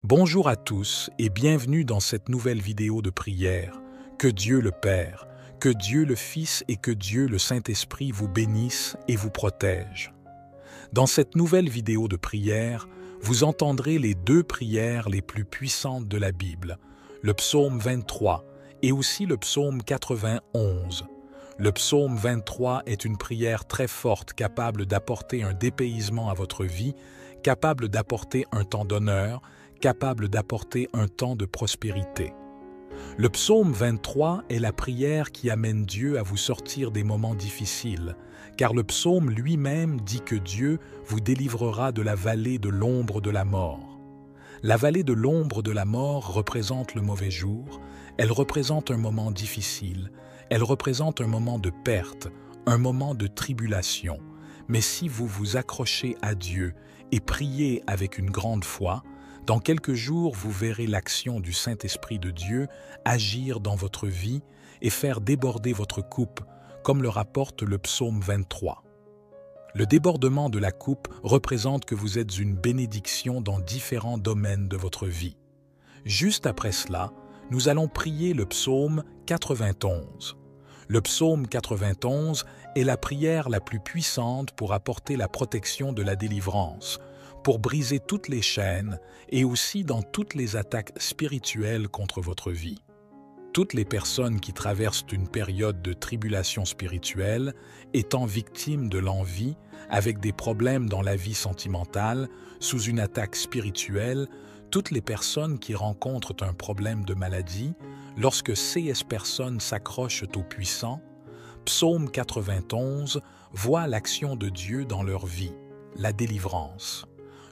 Bonjour à tous et bienvenue dans cette nouvelle vidéo de prière. Que Dieu le Père, que Dieu le Fils et que Dieu le Saint-Esprit vous bénissent et vous protègent. Dans cette nouvelle vidéo de prière, vous entendrez les deux prières les plus puissantes de la Bible, le psaume 23 et aussi le psaume 91. Le psaume 23 est une prière très forte capable d'apporter un dépaysement à votre vie, capable d'apporter un temps d'honneur, capable d'apporter un temps de prospérité. Le psaume 23 est la prière qui amène Dieu à vous sortir des moments difficiles, car le psaume lui-même dit que Dieu vous délivrera de la vallée de l'ombre de la mort. La vallée de l'ombre de la mort représente le mauvais jour, elle représente un moment difficile, elle représente un moment de perte, un moment de tribulation. Mais si vous vous accrochez à Dieu et priez avec une grande foi, dans quelques jours, vous verrez l'action du Saint-Esprit de Dieu agir dans votre vie et faire déborder votre coupe, comme le rapporte le psaume 23. Le débordement de la coupe représente que vous êtes une bénédiction dans différents domaines de votre vie. Juste après cela, nous allons prier le psaume 91. Le psaume 91 est la prière la plus puissante pour apporter la protection de la délivrance, pour briser toutes les chaînes et aussi dans toutes les attaques spirituelles contre votre vie. Toutes les personnes qui traversent une période de tribulation spirituelle, étant victimes de l'envie, avec des problèmes dans la vie sentimentale, sous une attaque spirituelle, toutes les personnes qui rencontrent un problème de maladie, lorsque ces personnes s'accrochent au puissant, Psaume 91 voit l'action de Dieu dans leur vie, la délivrance.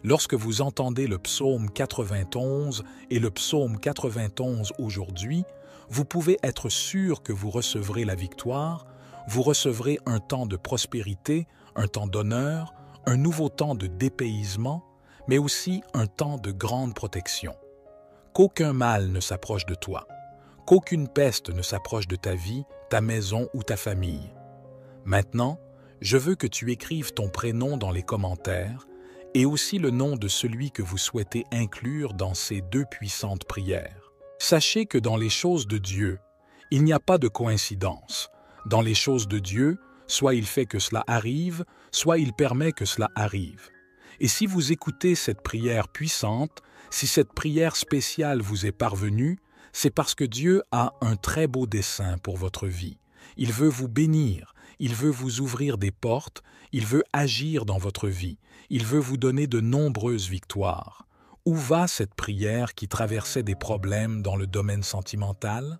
Lorsque vous entendez le psaume 91 et le psaume 91 aujourd'hui, vous pouvez être sûr que vous recevrez la victoire, vous recevrez un temps de prospérité, un temps d'honneur, un nouveau temps de dépaysement, mais aussi un temps de grande protection. Qu'aucun mal ne s'approche de toi, qu'aucune peste ne s'approche de ta vie, ta maison ou ta famille. Maintenant, je veux que tu écrives ton prénom dans les commentaires et aussi le nom de celui que vous souhaitez inclure dans ces deux puissantes prières. Sachez que dans les choses de Dieu, il n'y a pas de coïncidence. Dans les choses de Dieu, soit il fait que cela arrive, soit il permet que cela arrive. Et si vous écoutez cette prière puissante, si cette prière spéciale vous est parvenue, c'est parce que Dieu a un très beau dessein pour votre vie. Il veut vous bénir, il veut vous ouvrir des portes, il veut agir dans votre vie, il veut vous donner de nombreuses victoires. Où va cette prière qui traversait des problèmes dans le domaine sentimental?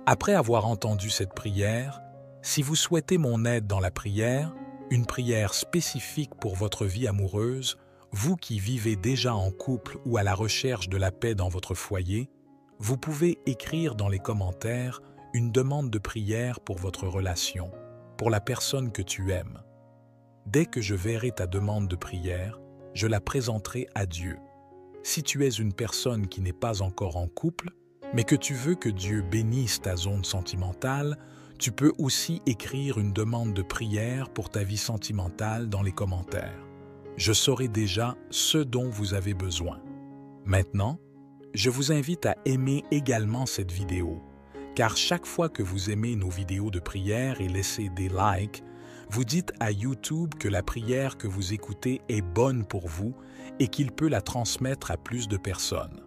Après avoir entendu cette prière, si vous souhaitez mon aide dans la prière, une prière spécifique pour votre vie amoureuse, vous qui vivez déjà en couple ou à la recherche de la paix dans votre foyer, vous pouvez écrire dans les commentaires une demande de prière pour votre relation, pour la personne que tu aimes. Dès que je verrai ta demande de prière, je la présenterai à Dieu. Si tu es une personne qui n'est pas encore en couple, mais que tu veux que Dieu bénisse ta zone sentimentale, tu peux aussi écrire une demande de prière pour ta vie sentimentale dans les commentaires. Je saurai déjà ce dont vous avez besoin. Maintenant, je vous invite à aimer également cette vidéo, car chaque fois que vous aimez nos vidéos de prière et laissez des likes, vous dites à YouTube que la prière que vous écoutez est bonne pour vous et qu'il peut la transmettre à plus de personnes.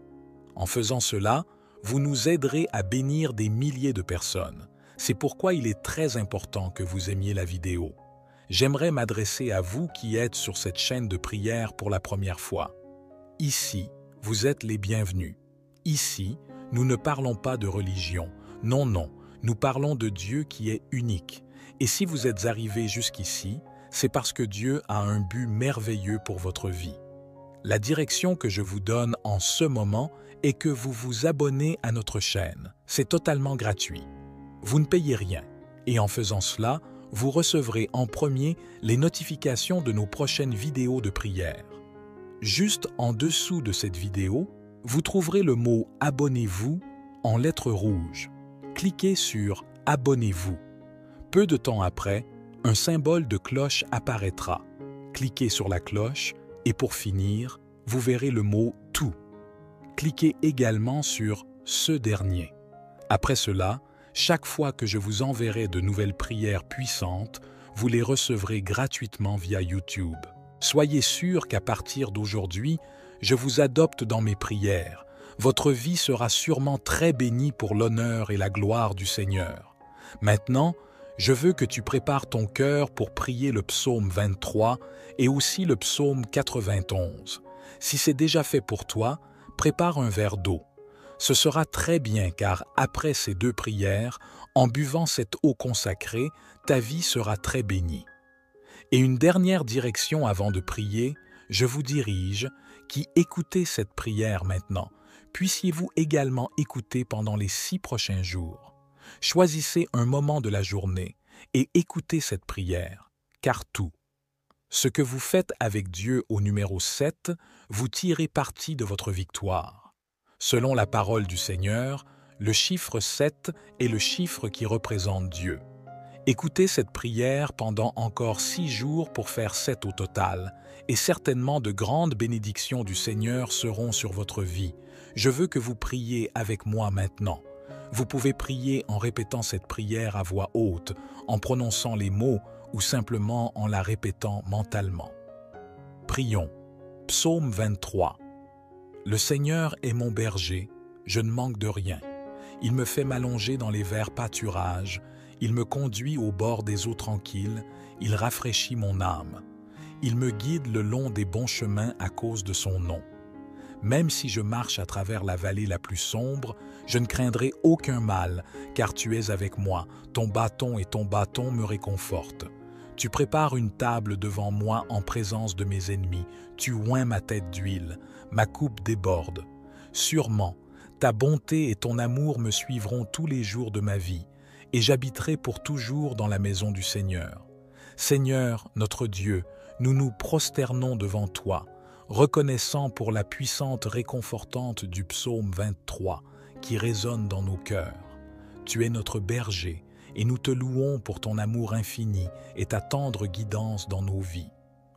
En faisant cela, vous nous aiderez à bénir des milliers de personnes. C'est pourquoi il est très important que vous aimiez la vidéo. J'aimerais m'adresser à vous qui êtes sur cette chaîne de prière pour la première fois. Ici, vous êtes les bienvenus. Ici, nous ne parlons pas de religion. Non, non, nous parlons de Dieu qui est unique. Et si vous êtes arrivé jusqu'ici, c'est parce que Dieu a un but merveilleux pour votre vie. La direction que je vous donne en ce moment est que vous vous abonnez à notre chaîne. C'est totalement gratuit. Vous ne payez rien. Et en faisant cela, vous recevrez en premier les notifications de nos prochaines vidéos de prière. Juste en dessous de cette vidéo, vous trouverez le mot « Abonnez-vous » en lettres rouges. Cliquez sur « Abonnez-vous ». Peu de temps après, un symbole de cloche apparaîtra. Cliquez sur la cloche et pour finir, vous verrez le mot « Tout ». Cliquez également sur « Ce dernier ». Après cela, chaque fois que je vous enverrai de nouvelles prières puissantes, vous les recevrez gratuitement via YouTube. Soyez sûr qu'à partir d'aujourd'hui, je vous adopte dans mes prières. Votre vie sera sûrement très bénie pour l'honneur et la gloire du Seigneur. Maintenant, je veux que tu prépares ton cœur pour prier le psaume 23 et aussi le psaume 91. Si c'est déjà fait pour toi, prépare un verre d'eau. Ce sera très bien car après ces deux prières, en buvant cette eau consacrée, ta vie sera très bénie. Et une dernière direction avant de prier, je vous dirige, qui écoutez cette prière maintenant, puissiez-vous également écouter pendant les 6 prochains jours. Choisissez un moment de la journée et écoutez cette prière, car tout, ce que vous faites avec Dieu au numéro 7, vous tirez parti de votre victoire. Selon la parole du Seigneur, le chiffre 7 est le chiffre qui représente Dieu. Écoutez cette prière pendant encore 6 jours pour faire 7 au total, et certainement de grandes bénédictions du Seigneur seront sur votre vie. Je veux que vous priez avec moi maintenant. Vous pouvez prier en répétant cette prière à voix haute, en prononçant les mots ou simplement en la répétant mentalement. Prions. Psaume 23. Le Seigneur est mon berger, je ne manque de rien. Il me fait m'allonger dans les verts pâturages, il me conduit au bord des eaux tranquilles, il rafraîchit mon âme. Il me guide le long des bons chemins à cause de son nom. Même si je marche à travers la vallée la plus sombre, je ne craindrai aucun mal, car tu es avec moi, ton bâton me réconfortent. Tu prépares une table devant moi en présence de mes ennemis, tu oins ma tête d'huile, ma coupe déborde. Sûrement, ta bonté et ton amour me suivront tous les jours de ma vie, et j'habiterai pour toujours dans la maison du Seigneur. Seigneur, notre Dieu, nous nous prosternons devant toi, reconnaissant pour la puissante réconfortante du psaume 23 qui résonne dans nos cœurs. Tu es notre berger, et nous te louons pour ton amour infini et ta tendre guidance dans nos vies.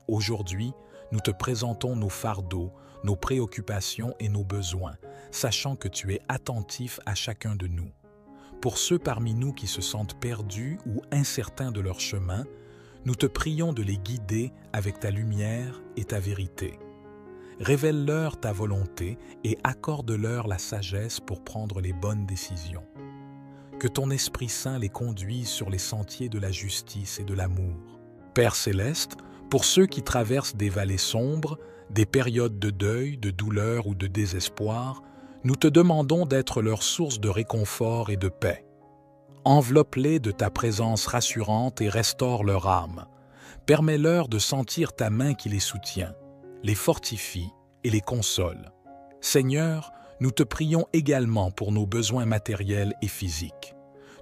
Aujourd'hui, nous te présentons nos fardeaux, nos préoccupations et nos besoins, sachant que tu es attentif à chacun de nous. Pour ceux parmi nous qui se sentent perdus ou incertains de leur chemin, nous te prions de les guider avec ta lumière et ta vérité. Révèle-leur ta volonté et accorde-leur la sagesse pour prendre les bonnes décisions. Que ton Esprit Saint les conduise sur les sentiers de la justice et de l'amour. Père céleste, pour ceux qui traversent des vallées sombres, des périodes de deuil, de douleur ou de désespoir, nous te demandons d'être leur source de réconfort et de paix. Enveloppe-les de ta présence rassurante et restaure leur âme. Permets-leur de sentir ta main qui les soutient, les fortifie et les console. Seigneur, nous te prions également pour nos besoins matériels et physiques.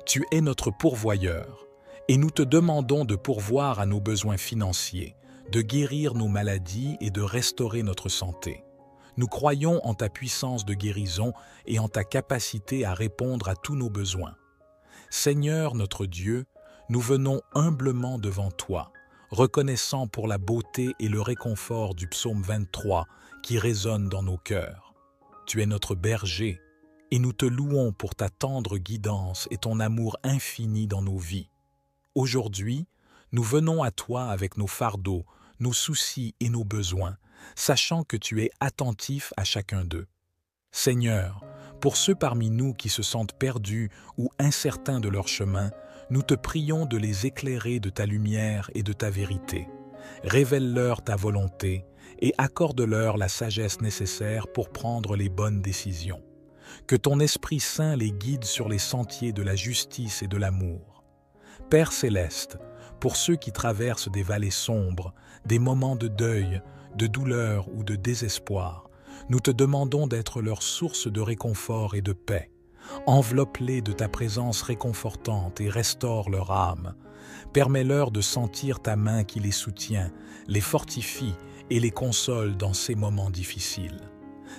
Tu es notre pourvoyeur, et nous te demandons de pourvoir à nos besoins financiers, de guérir nos maladies et de restaurer notre santé. Nous croyons en ta puissance de guérison et en ta capacité à répondre à tous nos besoins. Seigneur notre Dieu, nous venons humblement devant toi, reconnaissant pour la beauté et le réconfort du psaume 23 qui résonne dans nos cœurs. Tu es notre berger, et nous te louons pour ta tendre guidance et ton amour infini dans nos vies. Aujourd'hui, nous venons à toi avec nos fardeaux, nos soucis et nos besoins, sachant que tu es attentif à chacun d'eux. Seigneur, pour ceux parmi nous qui se sentent perdus ou incertains de leur chemin, nous te prions de les éclairer de ta lumière et de ta vérité. Révèle-leur ta volonté et accorde-leur la sagesse nécessaire pour prendre les bonnes décisions. Que ton Esprit Saint les guide sur les sentiers de la justice et de l'amour. Père céleste, pour ceux qui traversent des vallées sombres, des moments de deuil, de douleur ou de désespoir, nous te demandons d'être leur source de réconfort et de paix. Enveloppe-les de ta présence réconfortante et restaure leur âme. Permets-leur de sentir ta main qui les soutient, les fortifie et les console dans ces moments difficiles.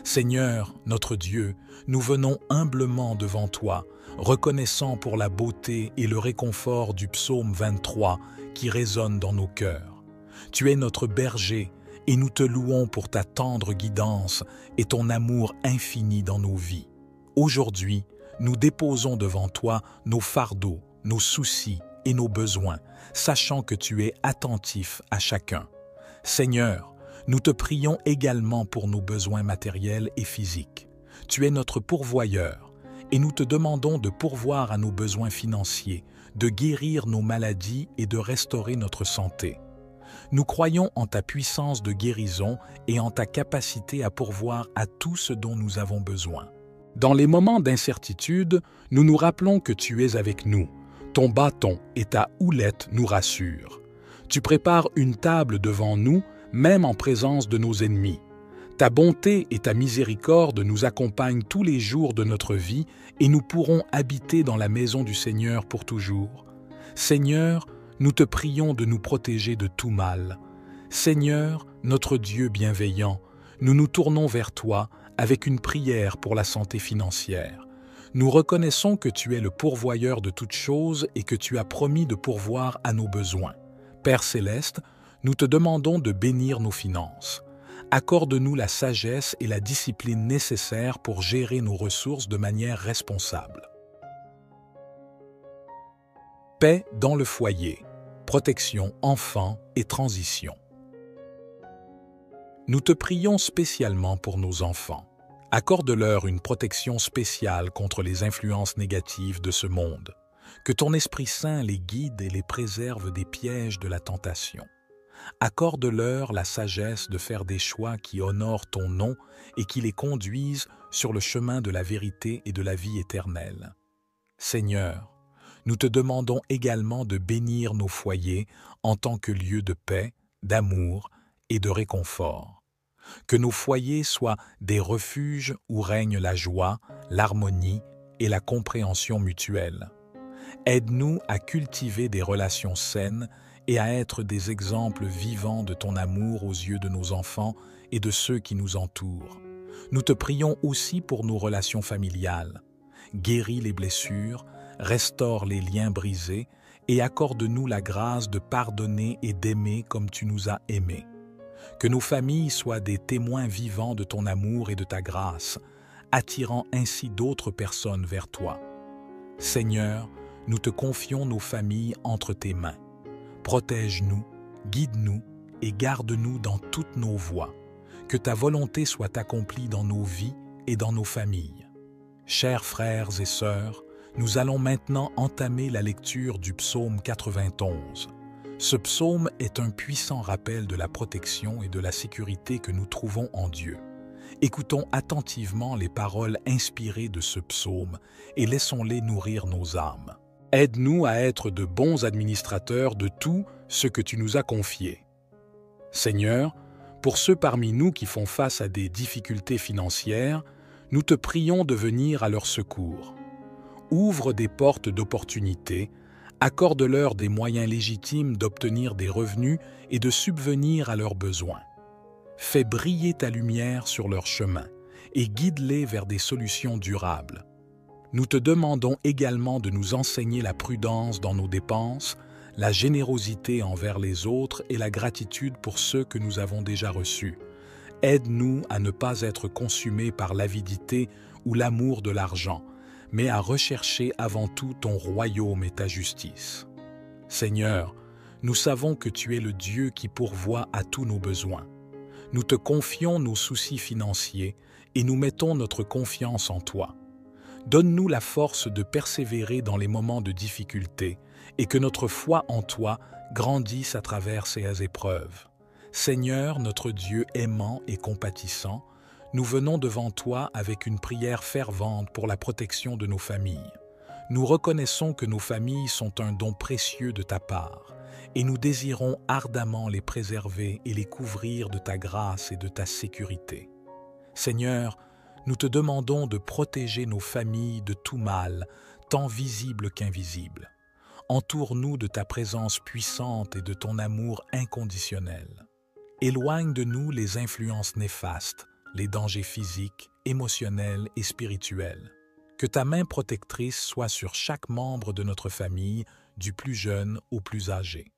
Seigneur, notre Dieu, nous venons humblement devant toi, reconnaissant pour la beauté et le réconfort du psaume 23 qui résonne dans nos cœurs. Tu es notre berger, et nous te louons pour ta tendre guidance et ton amour infini dans nos vies. Aujourd'hui, nous déposons devant toi nos fardeaux, nos soucis et nos besoins, sachant que tu es attentif à chacun. Seigneur, nous te prions également pour nos besoins matériels et physiques. Tu es notre pourvoyeur, et nous te demandons de pourvoir à nos besoins financiers, de guérir nos maladies et de restaurer notre santé. Nous croyons en ta puissance de guérison et en ta capacité à pourvoir à tout ce dont nous avons besoin. Dans les moments d'incertitude, nous nous rappelons que tu es avec nous. Ton bâton et ta houlette nous rassurent. Tu prépares une table devant nous, même en présence de nos ennemis. Ta bonté et ta miséricorde nous accompagnent tous les jours de notre vie et nous pourrons habiter dans la maison du Seigneur pour toujours. Seigneur, nous te prions de nous protéger de tout mal. Seigneur, notre Dieu bienveillant, nous nous tournons vers toi avec une prière pour la santé financière. Nous reconnaissons que tu es le pourvoyeur de toutes choses et que tu as promis de pourvoir à nos besoins. Père céleste, nous te demandons de bénir nos finances. Accorde-nous la sagesse et la discipline nécessaires pour gérer nos ressources de manière responsable. Paix dans le foyer, protection enfants et transition. Nous te prions spécialement pour nos enfants. Accorde-leur une protection spéciale contre les influences négatives de ce monde. Que ton Esprit Saint les guide et les préserve des pièges de la tentation. Accorde-leur la sagesse de faire des choix qui honorent ton nom et qui les conduisent sur le chemin de la vérité et de la vie éternelle. Seigneur, nous te demandons également de bénir nos foyers en tant que lieu de paix, d'amour et de réconfort. Que nos foyers soient des refuges où règne la joie, l'harmonie et la compréhension mutuelle. Aide-nous à cultiver des relations saines et à être des exemples vivants de ton amour aux yeux de nos enfants et de ceux qui nous entourent. Nous te prions aussi pour nos relations familiales. Guéris les blessures, restaure les liens brisés et accorde-nous la grâce de pardonner et d'aimer comme tu nous as aimés. Que nos familles soient des témoins vivants de ton amour et de ta grâce, attirant ainsi d'autres personnes vers toi. Seigneur, nous te confions nos familles entre tes mains. Protège-nous, guide-nous et garde-nous dans toutes nos voies. Que ta volonté soit accomplie dans nos vies et dans nos familles. Chers frères et sœurs, nous allons maintenant entamer la lecture du psaume 91. Ce psaume est un puissant rappel de la protection et de la sécurité que nous trouvons en Dieu. Écoutons attentivement les paroles inspirées de ce psaume et laissons-les nourrir nos âmes. Aide-nous à être de bons administrateurs de tout ce que tu nous as confié. Seigneur, pour ceux parmi nous qui font face à des difficultés financières, nous te prions de venir à leur secours. Ouvre des portes d'opportunité, accorde-leur des moyens légitimes d'obtenir des revenus et de subvenir à leurs besoins. Fais briller ta lumière sur leur chemin et guide-les vers des solutions durables. Nous te demandons également de nous enseigner la prudence dans nos dépenses, la générosité envers les autres et la gratitude pour ceux que nous avons déjà reçus. Aide-nous à ne pas être consumés par l'avidité ou l'amour de l'argent, mais à rechercher avant tout ton royaume et ta justice. Seigneur, nous savons que tu es le Dieu qui pourvoit à tous nos besoins. Nous te confions nos soucis financiers et nous mettons notre confiance en toi. Donne-nous la force de persévérer dans les moments de difficulté et que notre foi en toi grandisse à travers ces épreuves. Seigneur, notre Dieu aimant et compatissant, nous venons devant toi avec une prière fervente pour la protection de nos familles. Nous reconnaissons que nos familles sont un don précieux de ta part et nous désirons ardemment les préserver et les couvrir de ta grâce et de ta sécurité. Seigneur, nous te demandons de protéger nos familles de tout mal, tant visible qu'invisible. Entoure-nous de ta présence puissante et de ton amour inconditionnel. Éloigne de nous les influences néfastes, les dangers physiques, émotionnels et spirituels. Que ta main protectrice soit sur chaque membre de notre famille, du plus jeune au plus âgé.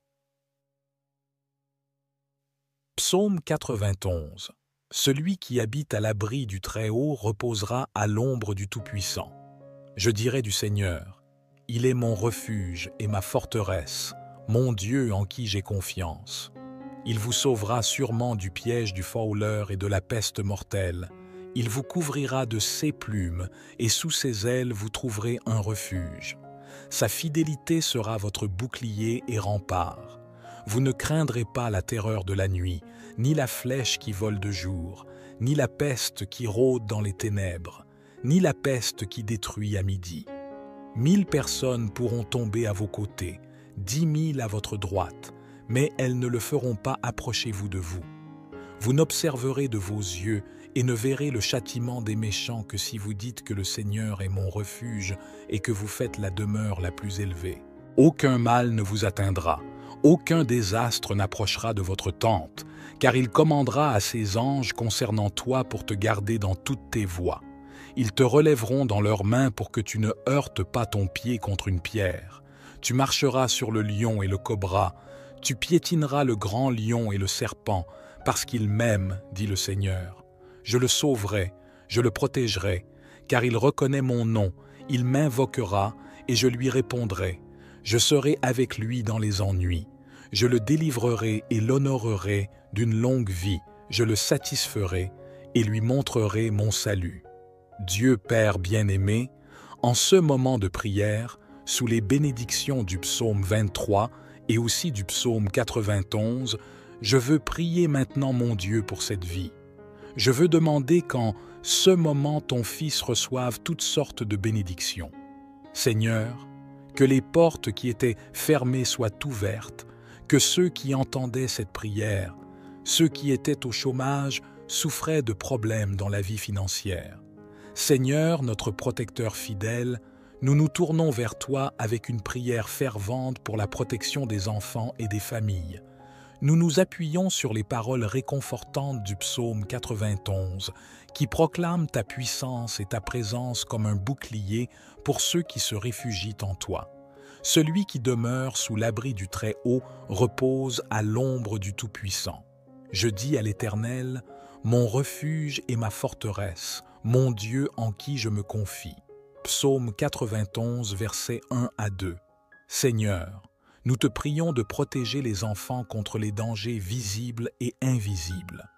Psaume 91. Celui qui habite à l'abri du Très-Haut reposera à l'ombre du Tout-Puissant. Je dirai du Seigneur, il est mon refuge et ma forteresse, mon Dieu en qui j'ai confiance. Il vous sauvera sûrement du piège du fauleur et de la peste mortelle. Il vous couvrira de ses plumes, et sous ses ailes vous trouverez un refuge. Sa fidélité sera votre bouclier et rempart. Vous ne craindrez pas la terreur de la nuit, ni la flèche qui vole de jour, ni la peste qui rôde dans les ténèbres, ni la peste qui détruit à midi. 1000 personnes pourront tomber à vos côtés, 10 000 à votre droite, mais elles ne le feront pas. Approchez-vous de vous. Vous n'observerez de vos yeux et ne verrez le châtiment des méchants que si vous dites que le Seigneur est mon refuge et que vous faites la demeure la plus élevée. Aucun mal ne vous atteindra, aucun désastre n'approchera de votre tente, car il commandera à ses anges concernant toi pour te garder dans toutes tes voies. Ils te relèveront dans leurs mains pour que tu ne heurtes pas ton pied contre une pierre. Tu marcheras sur le lion et le cobra, tu piétineras le grand lion et le serpent, parce qu'il m'aime, dit le Seigneur. Je le sauverai, je le protégerai, car il reconnaît mon nom, il m'invoquera et je lui répondrai. Je serai avec lui dans les ennuis. Je le délivrerai et l'honorerai d'une longue vie. Je le satisferai et lui montrerai mon salut. Dieu Père bien-aimé, en ce moment de prière, sous les bénédictions du psaume 23 et aussi du psaume 91, je veux prier maintenant mon Dieu pour cette vie. Je veux demander qu'en ce moment ton Fils reçoive toutes sortes de bénédictions. Seigneur, que les portes qui étaient fermées soient ouvertes, que ceux qui entendaient cette prière, ceux qui étaient au chômage, souffraient de problèmes dans la vie financière. Seigneur, notre protecteur fidèle, nous nous tournons vers toi avec une prière fervente pour la protection des enfants et des familles. Nous nous appuyons sur les paroles réconfortantes du psaume 91 qui proclament ta puissance et ta présence comme un bouclier pour ceux qui se réfugient en toi. Celui qui demeure sous l'abri du Très-Haut repose à l'ombre du Tout-Puissant. Je dis à l'Éternel, mon refuge et ma forteresse, mon Dieu en qui je me confie. Psaume 91, versets 1 à 2. Seigneur, nous te prions de protéger les enfants contre les dangers visibles et invisibles.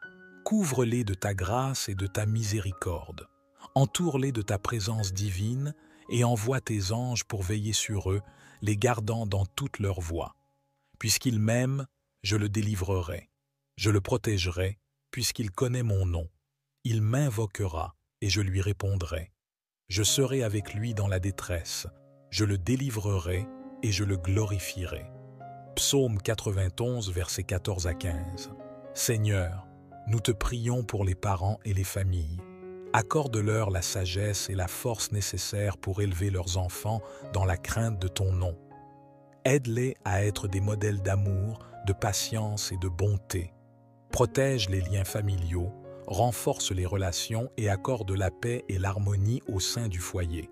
Couvre-les de ta grâce et de ta miséricorde. Entoure-les de ta présence divine et envoie tes anges pour veiller sur eux, les gardant dans toutes leurs voies. Puisqu'il m'aime, je le délivrerai. Je le protégerai, puisqu'il connaît mon nom. Il m'invoquera et je lui répondrai. Je serai avec lui dans la détresse. Je le délivrerai et je le glorifierai. Psaume 91, versets 14 à 15. Seigneur, nous te prions pour les parents et les familles. Accorde-leur la sagesse et la force nécessaires pour élever leurs enfants dans la crainte de ton nom. Aide-les à être des modèles d'amour, de patience et de bonté. Protège les liens familiaux, renforce les relations et accorde la paix et l'harmonie au sein du foyer.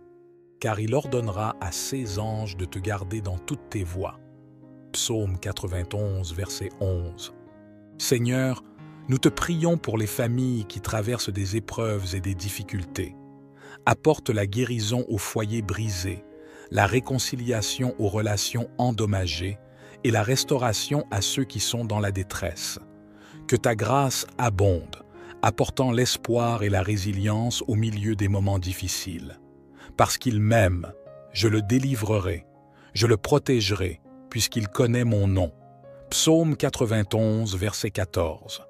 Car il ordonnera à ses anges de te garder dans toutes tes voies. Psaume 91, verset 11. Seigneur, nous te prions pour les familles qui traversent des épreuves et des difficultés. Apporte la guérison aux foyers brisés, la réconciliation aux relations endommagées et la restauration à ceux qui sont dans la détresse. Que ta grâce abonde, apportant l'espoir et la résilience au milieu des moments difficiles. Parce qu'il m'aime, je le délivrerai, je le protégerai, puisqu'il connaît mon nom. Psaume 91, verset 14.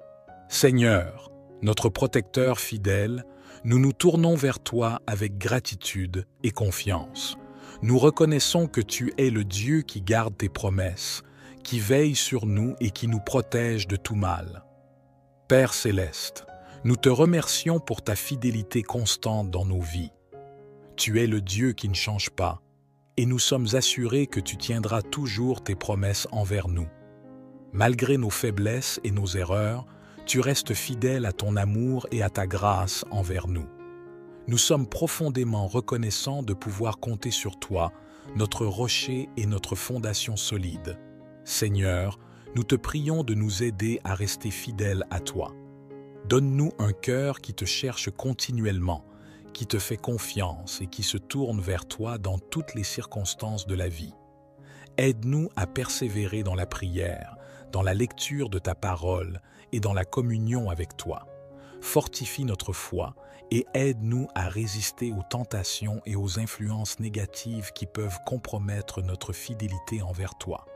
Seigneur, notre protecteur fidèle, nous nous tournons vers toi avec gratitude et confiance. Nous reconnaissons que tu es le Dieu qui garde tes promesses, qui veille sur nous et qui nous protège de tout mal. Père céleste, nous te remercions pour ta fidélité constante dans nos vies. Tu es le Dieu qui ne change pas, et nous sommes assurés que tu tiendras toujours tes promesses envers nous. Malgré nos faiblesses et nos erreurs, tu restes fidèle à ton amour et à ta grâce envers nous. Nous sommes profondément reconnaissants de pouvoir compter sur toi, notre rocher et notre fondation solide. Seigneur, nous te prions de nous aider à rester fidèles à toi. Donne-nous un cœur qui te cherche continuellement, qui te fait confiance et qui se tourne vers toi dans toutes les circonstances de la vie. Aide-nous à persévérer dans la prière, dans la lecture de ta parole et dans la communion avec toi. Fortifie notre foi et aide-nous à résister aux tentations et aux influences négatives qui peuvent compromettre notre fidélité envers toi.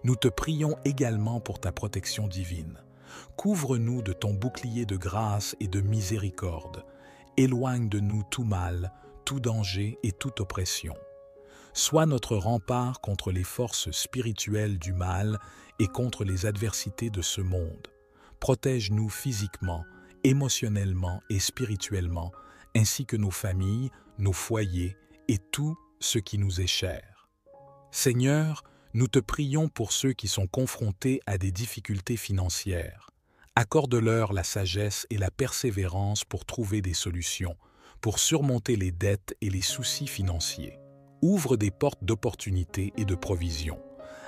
Nous te prions également pour ta protection divine. Couvre-nous de ton bouclier de grâce et de miséricorde. Éloigne de nous tout mal, tout danger et toute oppression. Sois notre rempart contre les forces spirituelles du mal et contre les adversités de ce monde. Protège-nous physiquement, émotionnellement et spirituellement, ainsi que nos familles, nos foyers et tout ce qui nous est cher. Seigneur, nous te prions pour ceux qui sont confrontés à des difficultés financières. Accorde-leur la sagesse et la persévérance pour trouver des solutions, pour surmonter les dettes et les soucis financiers. Ouvre des portes d'opportunités et de provisions,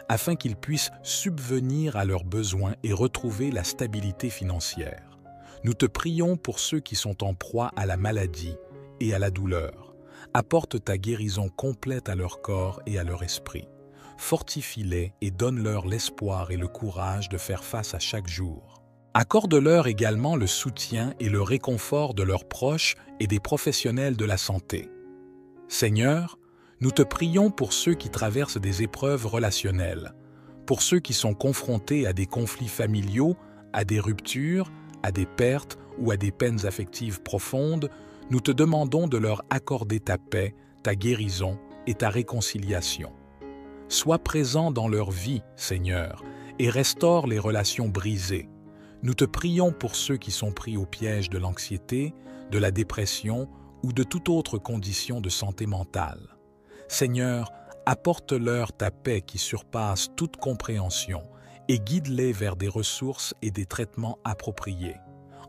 afin qu'ils puissent subvenir à leurs besoins et retrouver la stabilité financière. Nous te prions pour ceux qui sont en proie à la maladie et à la douleur. Apporte ta guérison complète à leur corps et à leur esprit. Fortifie-les et donne-leur l'espoir et le courage de faire face à chaque jour. Accorde-leur également le soutien et le réconfort de leurs proches et des professionnels de la santé. Seigneur, nous te prions pour ceux qui traversent des épreuves relationnelles, pour ceux qui sont confrontés à des conflits familiaux, à des ruptures, à des pertes ou à des peines affectives profondes. Nous te demandons de leur accorder ta paix, ta guérison et ta réconciliation. Sois présent dans leur vie, Seigneur, et restaure les relations brisées. Nous te prions pour ceux qui sont pris au piège de l'anxiété, de la dépression ou de toute autre condition de santé mentale. Seigneur, apporte-leur ta paix qui surpasse toute compréhension et guide-les vers des ressources et des traitements appropriés.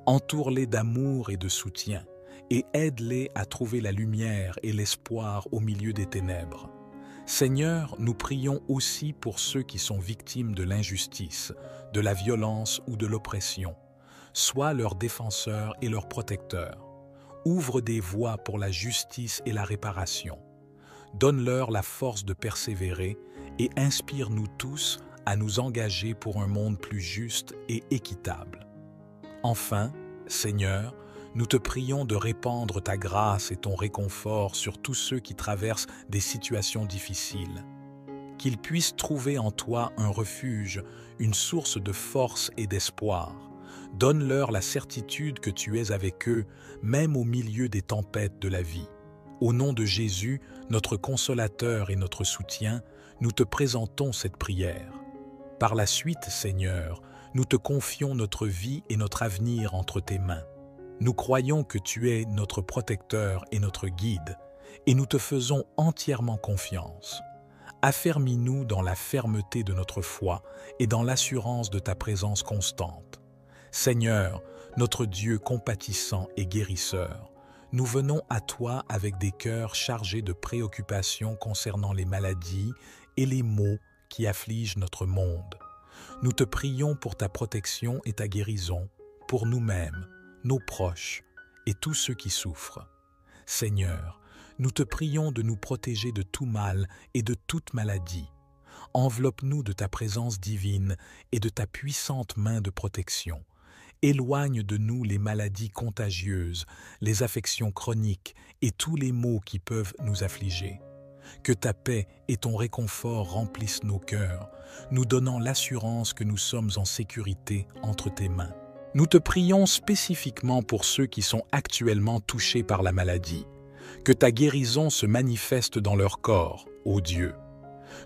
Entoure-les d'amour et de soutien et aide-les à trouver la lumière et l'espoir au milieu des ténèbres. Seigneur, nous prions aussi pour ceux qui sont victimes de l'injustice, de la violence ou de l'oppression. Sois leur défenseur et leur protecteur. Ouvre des voies pour la justice et la réparation. Donne-leur la force de persévérer et inspire-nous tous à nous engager pour un monde plus juste et équitable. Enfin, Seigneur, nous te prions de répandre ta grâce et ton réconfort sur tous ceux qui traversent des situations difficiles. Qu'ils puissent trouver en toi un refuge, une source de force et d'espoir. Donne-leur la certitude que tu es avec eux, même au milieu des tempêtes de la vie. Au nom de Jésus, notre consolateur et notre soutien, nous te présentons cette prière. Par la suite, Seigneur, nous te confions notre vie et notre avenir entre tes mains. Nous croyons que tu es notre protecteur et notre guide, et nous te faisons entièrement confiance. Affermis-nous dans la fermeté de notre foi et dans l'assurance de ta présence constante. Seigneur, notre Dieu compatissant et guérisseur, nous venons à toi avec des cœurs chargés de préoccupations concernant les maladies et les maux qui affligent notre monde. Nous te prions pour ta protection et ta guérison, pour nous-mêmes, nos proches et tous ceux qui souffrent. Seigneur, nous te prions de nous protéger de tout mal et de toute maladie. Enveloppe-nous de ta présence divine et de ta puissante main de protection. Éloigne de nous les maladies contagieuses, les affections chroniques et tous les maux qui peuvent nous affliger. Que ta paix et ton réconfort remplissent nos cœurs, nous donnant l'assurance que nous sommes en sécurité entre tes mains. Nous te prions spécifiquement pour ceux qui sont actuellement touchés par la maladie. Que ta guérison se manifeste dans leur corps, ô Dieu.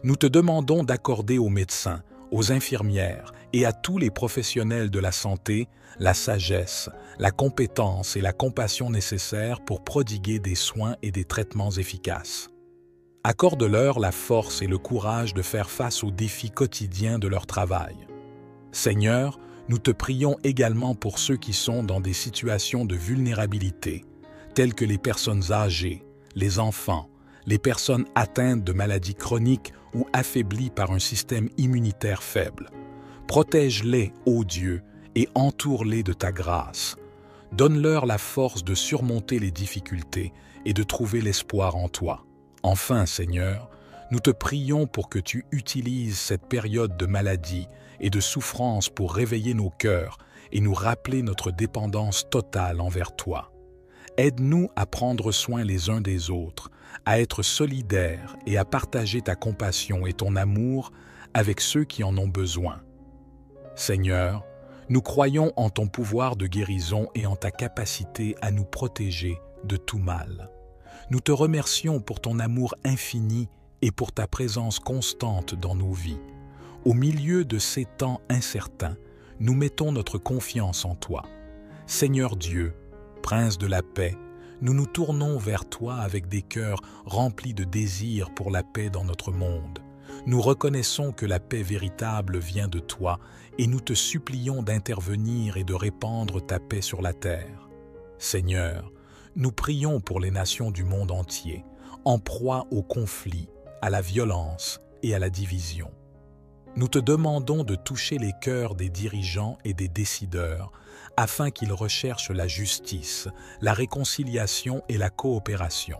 Nous te demandons d'accorder aux médecins, aux infirmières et à tous les professionnels de la santé la sagesse, la compétence et la compassion nécessaires pour prodiguer des soins et des traitements efficaces. Accorde-leur la force et le courage de faire face aux défis quotidiens de leur travail. Seigneur, nous te prions également pour ceux qui sont dans des situations de vulnérabilité, telles que les personnes âgées, les enfants, les personnes atteintes de maladies chroniques ou affaiblies par un système immunitaire faible. Protège-les, ô Dieu, et entoure-les de ta grâce. Donne-leur la force de surmonter les difficultés et de trouver l'espoir en toi. Enfin, Seigneur, nous te prions pour que tu utilises cette période de maladie et de souffrance pour réveiller nos cœurs et nous rappeler notre dépendance totale envers toi. Aide-nous à prendre soin les uns des autres, à être solidaires et à partager ta compassion et ton amour avec ceux qui en ont besoin. Seigneur, nous croyons en ton pouvoir de guérison et en ta capacité à nous protéger de tout mal. Nous te remercions pour ton amour infini et pour ta présence constante dans nos vies. Au milieu de ces temps incertains, nous mettons notre confiance en toi. Seigneur Dieu, Prince de la paix, nous nous tournons vers toi avec des cœurs remplis de désir pour la paix dans notre monde. Nous reconnaissons que la paix véritable vient de toi et nous te supplions d'intervenir et de répandre ta paix sur la terre. Seigneur, nous prions pour les nations du monde entier, en proie au conflit, à la violence et à la division. Nous te demandons de toucher les cœurs des dirigeants et des décideurs afin qu'ils recherchent la justice, la réconciliation et la coopération.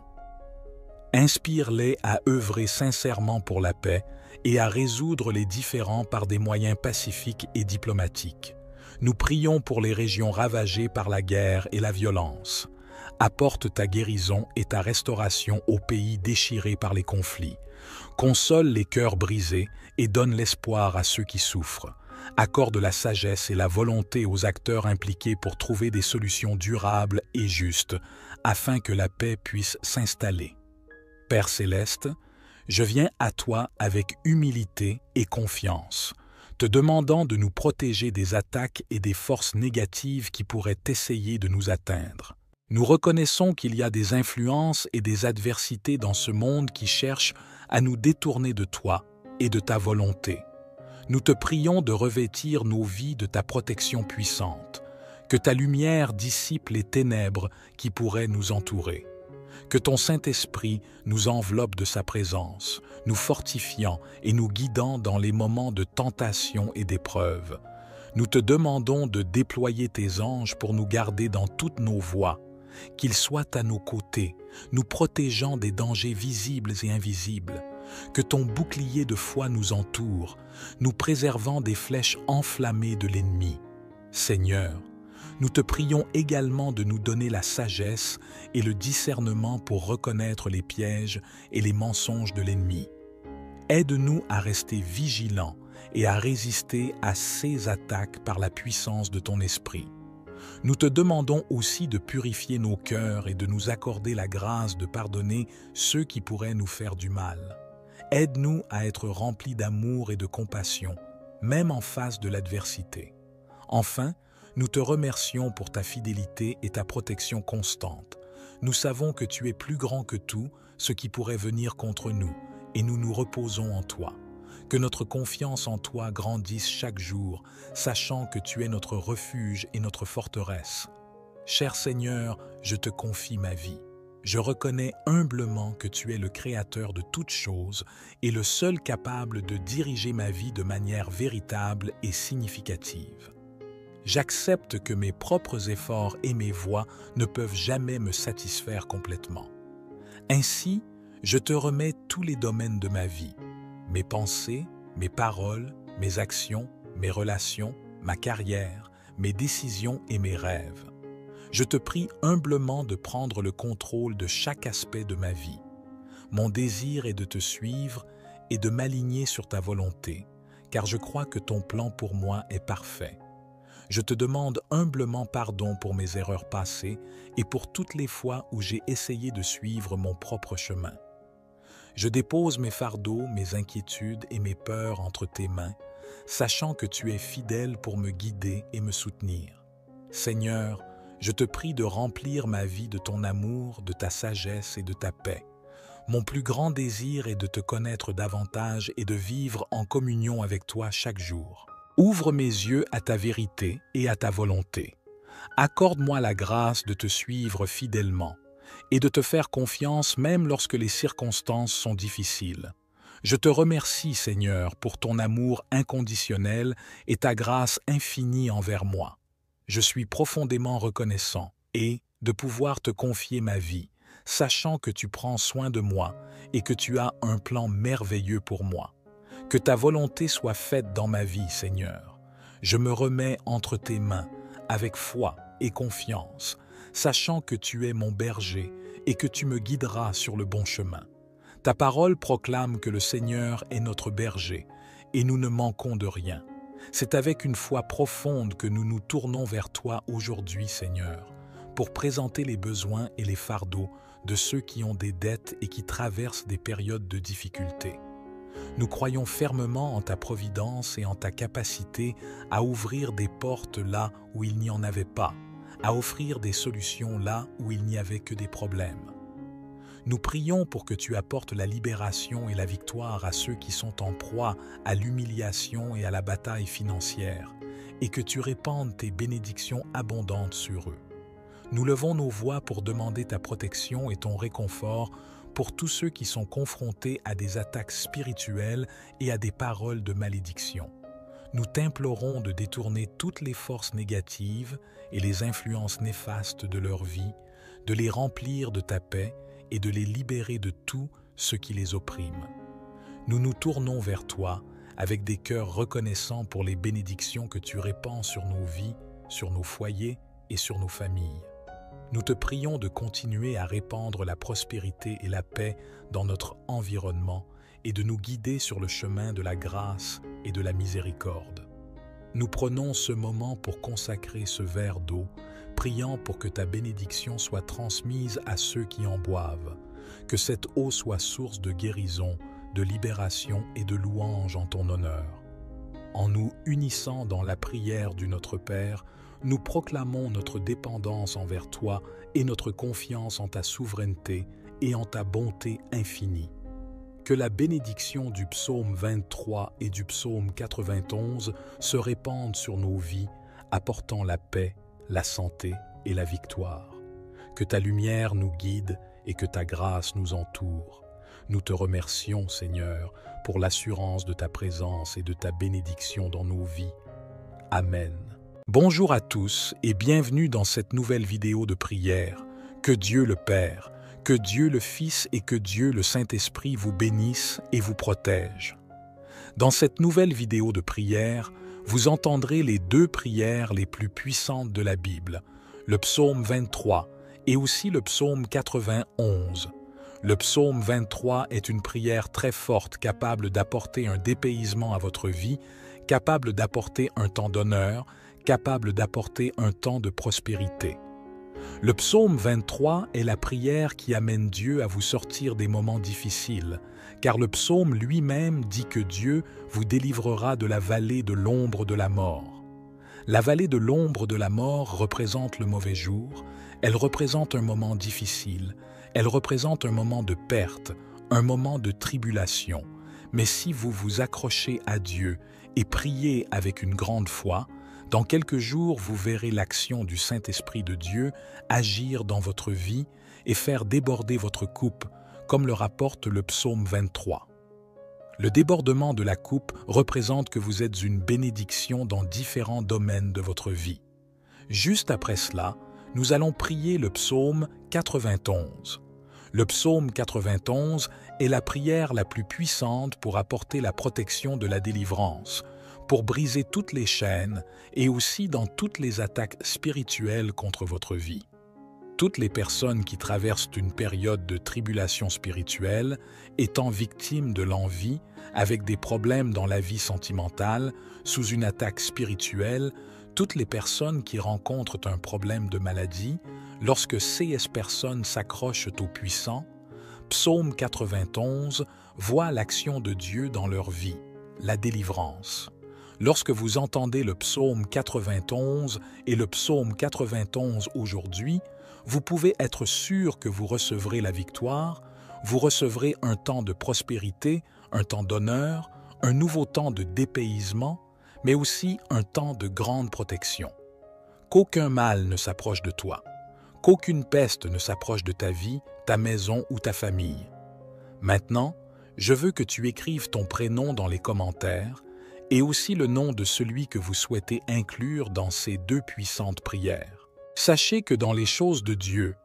Inspire-les à œuvrer sincèrement pour la paix et à résoudre les différends par des moyens pacifiques et diplomatiques. Nous prions pour les régions ravagées par la guerre et la violence. Apporte ta guérison et ta restauration aux pays déchirés par les conflits. Console les cœurs brisés et donne l'espoir à ceux qui souffrent. Accorde la sagesse et la volonté aux acteurs impliqués pour trouver des solutions durables et justes afin que la paix puisse s'installer. Père céleste, je viens à toi avec humilité et confiance, te demandant de nous protéger des attaques et des forces négatives qui pourraient essayer de nous atteindre. Nous reconnaissons qu'il y a des influences et des adversités dans ce monde qui cherchent à nous détourner de toi et de ta volonté. Nous te prions de revêtir nos vies de ta protection puissante, que ta lumière dissipe les ténèbres qui pourraient nous entourer. Que ton Saint-Esprit nous enveloppe de sa présence, nous fortifiant et nous guidant dans les moments de tentation et d'épreuve. Nous te demandons de déployer tes anges pour nous garder dans toutes nos voies, qu'ils soient à nos côtés, nous protégeant des dangers visibles et invisibles. Que ton bouclier de foi nous entoure, nous préservant des flèches enflammées de l'ennemi. Seigneur, nous te prions également de nous donner la sagesse et le discernement pour reconnaître les pièges et les mensonges de l'ennemi. Aide-nous à rester vigilants et à résister à ces attaques par la puissance de ton esprit. Nous te demandons aussi de purifier nos cœurs et de nous accorder la grâce de pardonner ceux qui pourraient nous faire du mal. Aide-nous à être remplis d'amour et de compassion, même en face de l'adversité. Enfin, nous te remercions pour ta fidélité et ta protection constante. Nous savons que tu es plus grand que tout ce qui pourrait venir contre nous, et nous nous reposons en toi. Que notre confiance en toi grandisse chaque jour, sachant que tu es notre refuge et notre forteresse. Cher Seigneur, je te confie ma vie. Je reconnais humblement que tu es le Créateur de toutes choses et le seul capable de diriger ma vie de manière véritable et significative. J'accepte que mes propres efforts et mes voies ne peuvent jamais me satisfaire complètement. Ainsi, je te remets tous les domaines de ma vie, mes pensées, mes paroles, mes actions, mes relations, ma carrière, mes décisions et mes rêves. Je te prie humblement de prendre le contrôle de chaque aspect de ma vie. Mon désir est de te suivre et de m'aligner sur ta volonté, car je crois que ton plan pour moi est parfait. Je te demande humblement pardon pour mes erreurs passées et pour toutes les fois où j'ai essayé de suivre mon propre chemin. Je dépose mes fardeaux, mes inquiétudes et mes peurs entre tes mains, sachant que tu es fidèle pour me guider et me soutenir. Seigneur, je te prie de remplir ma vie de ton amour, de ta sagesse et de ta paix. Mon plus grand désir est de te connaître davantage et de vivre en communion avec toi chaque jour. Ouvre mes yeux à ta vérité et à ta volonté. Accorde-moi la grâce de te suivre fidèlement et de te faire confiance même lorsque les circonstances sont difficiles. Je te remercie, Seigneur, pour ton amour inconditionnel et ta grâce infinie envers moi. Je suis profondément reconnaissant de pouvoir te confier ma vie, sachant que tu prends soin de moi et que tu as un plan merveilleux pour moi. Que ta volonté soit faite dans ma vie, Seigneur. Je me remets entre tes mains avec foi et confiance, sachant que tu es mon berger et que tu me guideras sur le bon chemin. Ta parole proclame que le Seigneur est notre berger et nous ne manquons de rien. C'est avec une foi profonde que nous nous tournons vers toi aujourd'hui, Seigneur, pour présenter les besoins et les fardeaux de ceux qui ont des dettes et qui traversent des périodes de difficulté. Nous croyons fermement en ta providence et en ta capacité à ouvrir des portes là où il n'y en avait pas, à offrir des solutions là où il n'y avait que des problèmes. Nous prions pour que tu apportes la libération et la victoire à ceux qui sont en proie à l'humiliation et à la bataille financière, et que tu répandes tes bénédictions abondantes sur eux. Nous levons nos voix pour demander ta protection et ton réconfort pour tous ceux qui sont confrontés à des attaques spirituelles et à des paroles de malédiction. Nous t'implorons de détourner toutes les forces négatives et les influences néfastes de leur vie, de les remplir de ta paix et de les libérer de tout ce qui les opprime. Nous nous tournons vers toi avec des cœurs reconnaissants pour les bénédictions que tu répands sur nos vies, sur nos foyers et sur nos familles. Nous te prions de continuer à répandre la prospérité et la paix dans notre environnement et de nous guider sur le chemin de la grâce et de la miséricorde. Nous prenons ce moment pour consacrer ce verre d'eau, priant pour que ta bénédiction soit transmise à ceux qui en boivent, que cette eau soit source de guérison, de libération et de louange en ton honneur. En nous unissant dans la prière du Notre Père, nous proclamons notre dépendance envers toi et notre confiance en ta souveraineté et en ta bonté infinie. Que la bénédiction du psaume 23 et du psaume 91 se répandent sur nos vies, apportant la paix, la santé et la victoire. Que ta lumière nous guide et que ta grâce nous entoure. Nous te remercions, Seigneur, pour l'assurance de ta présence et de ta bénédiction dans nos vies. Amen. Bonjour à tous et bienvenue dans cette nouvelle vidéo de prière. Que Dieu le Père, que Dieu le Fils et que Dieu le Saint-Esprit vous bénissent et vous protègent. Dans cette nouvelle vidéo de prière, vous entendrez les deux prières les plus puissantes de la Bible, le psaume 23 et aussi le psaume 91. Le psaume 23 est une prière très forte capable d'apporter un dépaysement à votre vie, capable d'apporter un temps d'honneur, capable d'apporter un temps de prospérité. Le psaume 23 est la prière qui amène Dieu à vous sortir des moments difficiles, car le psaume lui-même dit que Dieu vous délivrera de la vallée de l'ombre de la mort. La vallée de l'ombre de la mort représente le mauvais jour, elle représente un moment difficile, elle représente un moment de perte, un moment de tribulation. Mais si vous vous accrochez à Dieu et priez avec une grande foi, dans quelques jours, vous verrez l'action du Saint-Esprit de Dieu agir dans votre vie et faire déborder votre coupe, comme le rapporte le psaume 23. Le débordement de la coupe représente que vous êtes une bénédiction dans différents domaines de votre vie. Juste après cela, nous allons prier le psaume 91. Le psaume 91 est la prière la plus puissante pour apporter la protection de la délivrance, pour briser toutes les chaînes et aussi dans toutes les attaques spirituelles contre votre vie. Toutes les personnes qui traversent une période de tribulation spirituelle, étant victimes de l'envie, avec des problèmes dans la vie sentimentale, sous une attaque spirituelle, toutes les personnes qui rencontrent un problème de maladie, lorsque ces personnes s'accrochent au puissant, Psaume 91 voit l'action de Dieu dans leur vie, la délivrance. Lorsque vous entendez le psaume 91 et le psaume 91 aujourd'hui, vous pouvez être sûr que vous recevrez la victoire, vous recevrez un temps de prospérité, un temps d'honneur, un nouveau temps de dépaysement, mais aussi un temps de grande protection. Qu'aucun mal ne s'approche de toi, qu'aucune peste ne s'approche de ta vie, ta maison ou ta famille. Maintenant, Je veux que tu écrives ton prénom dans les commentaires et aussi le nom de celui que vous souhaitez inclure dans ces 2 puissantes prières. Sachez que dans les choses de Dieu,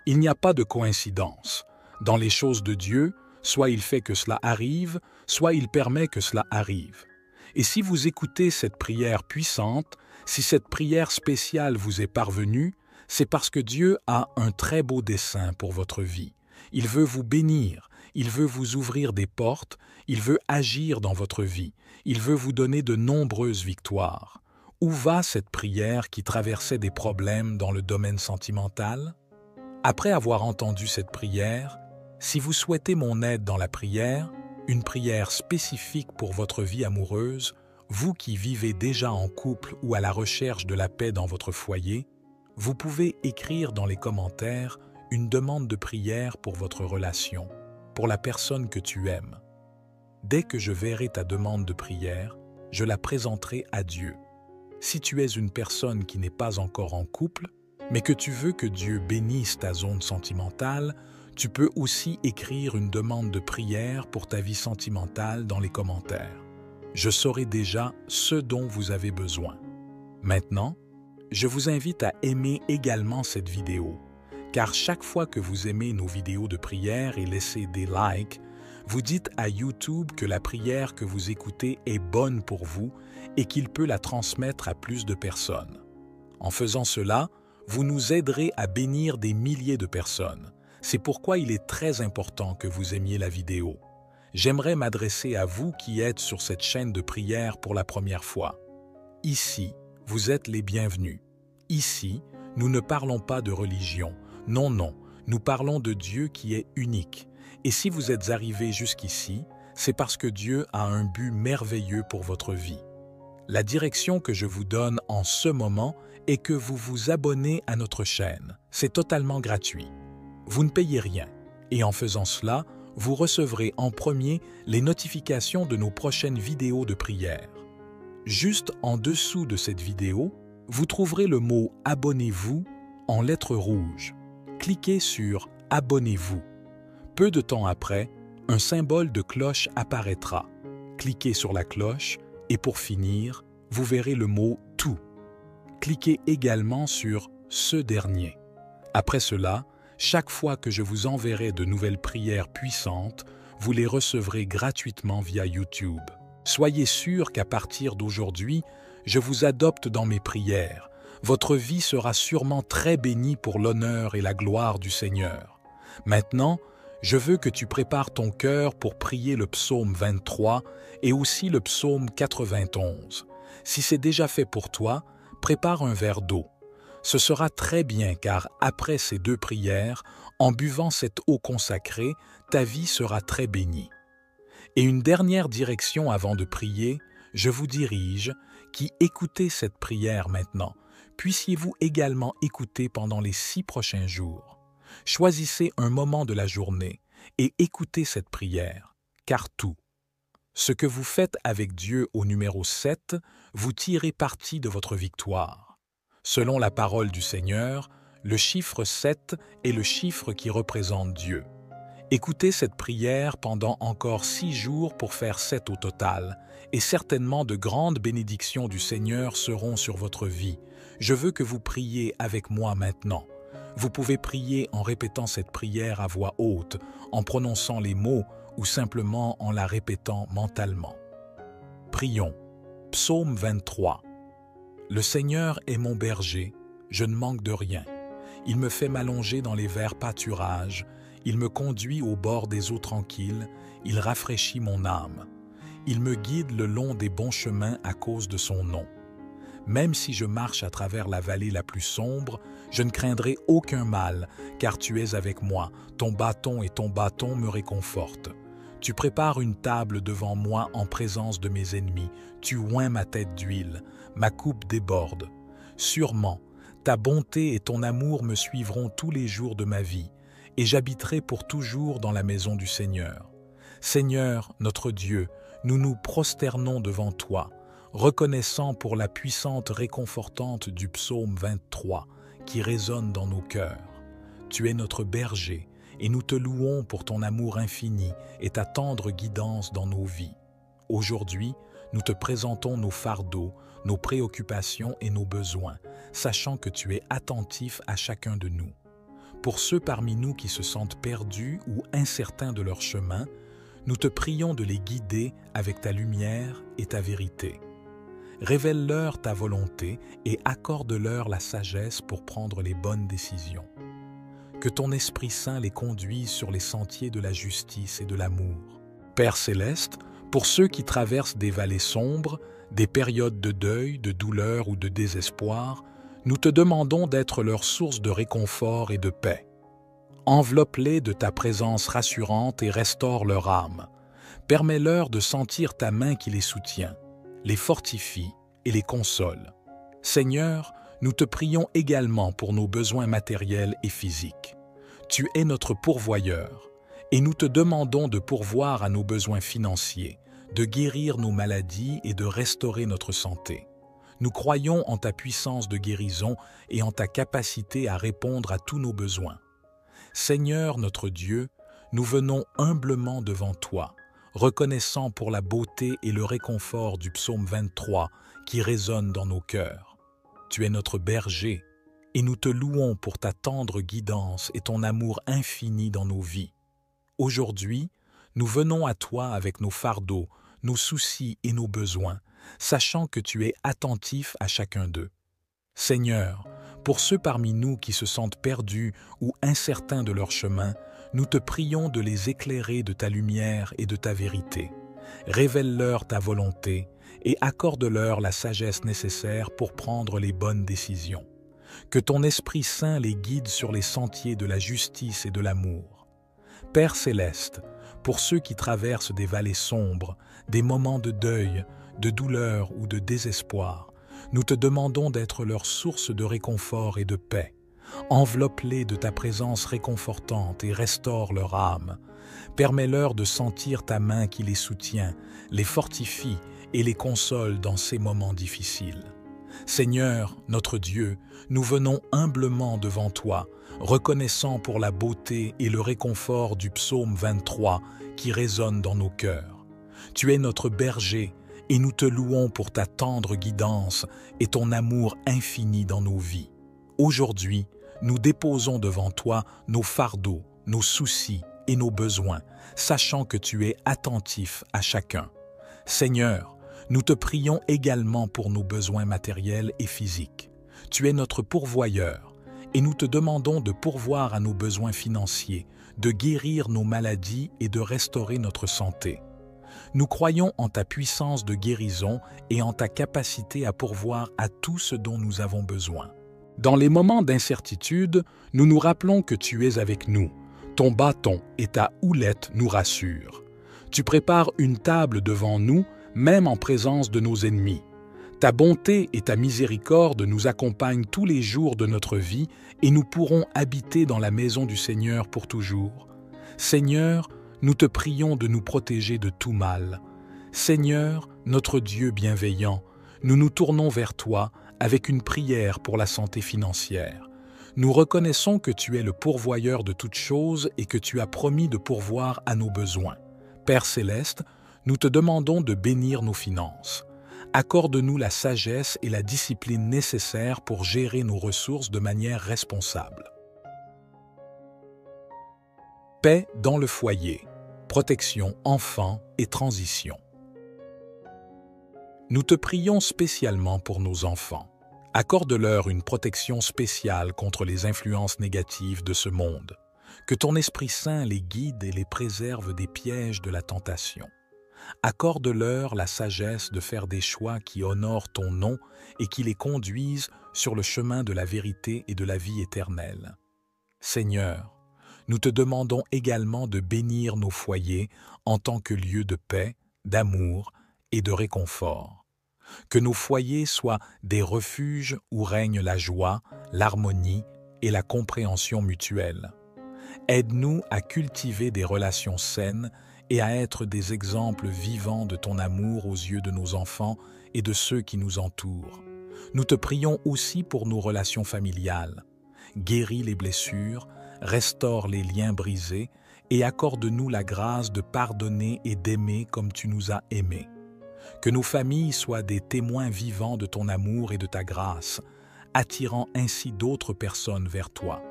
il n'y a pas de coïncidence. Dans les choses de Dieu, soit il fait que cela arrive, soit il permet que cela arrive. Et si vous écoutez cette prière puissante, si cette prière spéciale vous est parvenue, c'est parce que Dieu a un très beau dessein pour votre vie. Il veut vous bénir, il veut vous ouvrir des portes, il veut agir dans votre vie, il veut vous donner de nombreuses victoires. Où va cette prière qui traversait des problèmes dans le domaine sentimental? Après avoir entendu cette prière, si vous souhaitez mon aide dans la prière, une prière spécifique pour votre vie amoureuse, vous qui vivez déjà en couple ou à la recherche de la paix dans votre foyer, vous pouvez écrire dans les commentaires une demande de prière pour votre relation, pour la personne que tu aimes. Dès que je verrai ta demande de prière, je la présenterai à Dieu. Si tu es une personne qui n'est pas encore en couple, mais que tu veux que Dieu bénisse ta zone sentimentale, tu peux aussi écrire une demande de prière pour ta vie sentimentale dans les commentaires. Je saurai déjà ce dont vous avez besoin. Maintenant, je vous invite à aimer également cette vidéo, car chaque fois que vous aimez nos vidéos de prière et laissez des likes, vous dites à YouTube que la prière que vous écoutez est bonne pour vous et qu'il peut la transmettre à plus de personnes. En faisant cela, vous nous aiderez à bénir des milliers de personnes. C'est pourquoi il est très important que vous aimiez la vidéo. J'aimerais m'adresser à vous qui êtes sur cette chaîne de prière pour la première fois. Ici, vous êtes les bienvenus. Ici, nous ne parlons pas de religion. Non, non, nous parlons de Dieu qui est unique. Et si vous êtes arrivés jusqu'ici, c'est parce que Dieu a un but merveilleux pour votre vie. La direction que je vous donne en ce moment est que vous vous abonnez à notre chaîne. C'est totalement gratuit. Vous ne payez rien. Et en faisant cela, vous recevrez en premier les notifications de nos prochaines vidéos de prière. Juste en dessous de cette vidéo, vous trouverez le mot « Abonnez-vous » en lettres rouges. Cliquez sur « Abonnez-vous ». Peu de temps après, un symbole de cloche apparaîtra. Cliquez sur la cloche et pour finir, vous verrez le mot « Tout ». Cliquez également sur « Ce dernier ». Après cela, chaque fois que je vous enverrai de nouvelles prières puissantes, vous les recevrez gratuitement via YouTube. Soyez sûr qu'à partir d'aujourd'hui, je vous adopte dans mes prières. Votre vie sera sûrement très bénie pour l'honneur et la gloire du Seigneur. Maintenant, je veux que tu prépares ton cœur pour prier le psaume 23 et aussi le psaume 91. Si c'est déjà fait pour toi, prépare un verre d'eau. Ce sera très bien car après ces 2 prières, en buvant cette eau consacrée, ta vie sera très bénie. Et une dernière direction avant de prier, je vous dirige, qui écoutez cette prière maintenant, puissiez-vous également écouter pendant les 6 prochains jours. Choisissez un moment de la journée et écoutez cette prière, car tout, ce que vous faites avec Dieu au numéro 7, vous tirez parti de votre victoire. Selon la parole du Seigneur, le chiffre 7 est le chiffre qui représente Dieu. Écoutez cette prière pendant encore 6 jours pour faire 7 au total, et certainement de grandes bénédictions du Seigneur seront sur votre vie. Je veux que vous priez avec moi maintenant. Vous pouvez prier en répétant cette prière à voix haute, en prononçant les mots ou simplement en la répétant mentalement. Prions. Psaume 23. Le Seigneur est mon berger, je ne manque de rien. Il me fait m'allonger dans les verts pâturages, il me conduit au bord des eaux tranquilles, il rafraîchit mon âme. Il me guide le long des bons chemins à cause de son nom. Même si je marche à travers la vallée la plus sombre, je ne craindrai aucun mal, car tu es avec moi, ton bâton et ton bâton me réconfortent. Tu prépares une table devant moi en présence de mes ennemis, tu oins ma tête d'huile, ma coupe déborde. Sûrement, ta bonté et ton amour me suivront tous les jours de ma vie, et j'habiterai pour toujours dans la maison du Seigneur. Seigneur, notre Dieu, nous nous prosternons devant toi, reconnaissant pour la puissante réconfortante du psaume 23 qui résonne dans nos cœurs. Tu es notre berger, et nous te louons pour ton amour infini et ta tendre guidance dans nos vies. Aujourd'hui, nous te présentons nos fardeaux, nos préoccupations et nos besoins, sachant que tu es attentif à chacun de nous. Pour ceux parmi nous qui se sentent perdus ou incertains de leur chemin, nous te prions de les guider avec ta lumière et ta vérité. Révèle-leur ta volonté et accorde-leur la sagesse pour prendre les bonnes décisions. Que ton Esprit Saint les conduise sur les sentiers de la justice et de l'amour. Père céleste, pour ceux qui traversent des vallées sombres, des périodes de deuil, de douleur ou de désespoir, nous te demandons d'être leur source de réconfort et de paix. Enveloppe-les de ta présence rassurante et restaure leur âme. Permets-leur de sentir ta main qui les soutient, les fortifie et les console. Seigneur, nous te prions également pour nos besoins matériels et physiques. Tu es notre pourvoyeur, et nous te demandons de pourvoir à nos besoins financiers, de guérir nos maladies et de restaurer notre santé. Nous croyons en ta puissance de guérison et en ta capacité à répondre à tous nos besoins. Seigneur notre Dieu, nous venons humblement devant toi, reconnaissant pour la beauté et le réconfort du psaume 23 qui résonne dans nos cœurs. Tu es notre berger, et nous te louons pour ta tendre guidance et ton amour infini dans nos vies. Aujourd'hui, nous venons à toi avec nos fardeaux, nos soucis et nos besoins, sachant que tu es attentif à chacun d'eux. Seigneur, pour ceux parmi nous qui se sentent perdus ou incertains de leur chemin, nous te prions de les éclairer de ta lumière et de ta vérité. Révèle-leur ta volonté et accorde-leur la sagesse nécessaire pour prendre les bonnes décisions. Que ton Esprit Saint les guide sur les sentiers de la justice et de l'amour. Père céleste, pour ceux qui traversent des vallées sombres, des moments de deuil, de douleur ou de désespoir, nous te demandons d'être leur source de réconfort et de paix. Enveloppe-les de ta présence réconfortante et restaure leur âme. Permets-leur de sentir ta main qui les soutient, les fortifie et les console dans ces moments difficiles. Seigneur, notre Dieu, nous venons humblement devant toi, reconnaissant pour la beauté et le réconfort du psaume 23 qui résonne dans nos cœurs. Tu es notre berger, et nous te louons pour ta tendre guidance et ton amour infini dans nos vies. Aujourd'hui, nous déposons devant toi nos fardeaux, nos soucis et nos besoins, sachant que tu es attentif à chacun. Seigneur, nous te prions également pour nos besoins matériels et physiques. Tu es notre pourvoyeur, et nous te demandons de pourvoir à nos besoins financiers, de guérir nos maladies et de restaurer notre santé. Nous croyons en ta puissance de guérison et en ta capacité à pourvoir à tout ce dont nous avons besoin. Dans les moments d'incertitude, nous nous rappelons que tu es avec nous. Ton bâton et ta houlette nous rassurent. Tu prépares une table devant nous, même en présence de nos ennemis. Ta bonté et ta miséricorde nous accompagnent tous les jours de notre vie et nous pourrons habiter dans la maison du Seigneur pour toujours. Seigneur, nous te prions de nous protéger de tout mal. Seigneur, notre Dieu bienveillant, nous nous tournons vers toi avec une prière pour la santé financière. Nous reconnaissons que tu es le pourvoyeur de toutes choses et que tu as promis de pourvoir à nos besoins. Père céleste, nous te demandons de bénir nos finances. Accorde-nous la sagesse et la discipline nécessaires pour gérer nos ressources de manière responsable. Paix dans le foyer, protection enfants et transition. Nous te prions spécialement pour nos enfants. Accorde-leur une protection spéciale contre les influences négatives de ce monde. Que ton Esprit Saint les guide et les préserve des pièges de la tentation. Accorde-leur la sagesse de faire des choix qui honorent ton nom et qui les conduisent sur le chemin de la vérité et de la vie éternelle. Seigneur, nous te demandons également de bénir nos foyers en tant que lieu de paix, d'amour et de réconfort. Que nos foyers soient des refuges où règne la joie, l'harmonie et la compréhension mutuelle. Aide-nous à cultiver des relations saines et à être des exemples vivants de ton amour aux yeux de nos enfants et de ceux qui nous entourent. Nous te prions aussi pour nos relations familiales. Guéris les blessures, restaure les liens brisés et accorde-nous la grâce de pardonner et d'aimer comme tu nous as aimés. Que nos familles soient des témoins vivants de ton amour et de ta grâce, attirant ainsi d'autres personnes vers toi.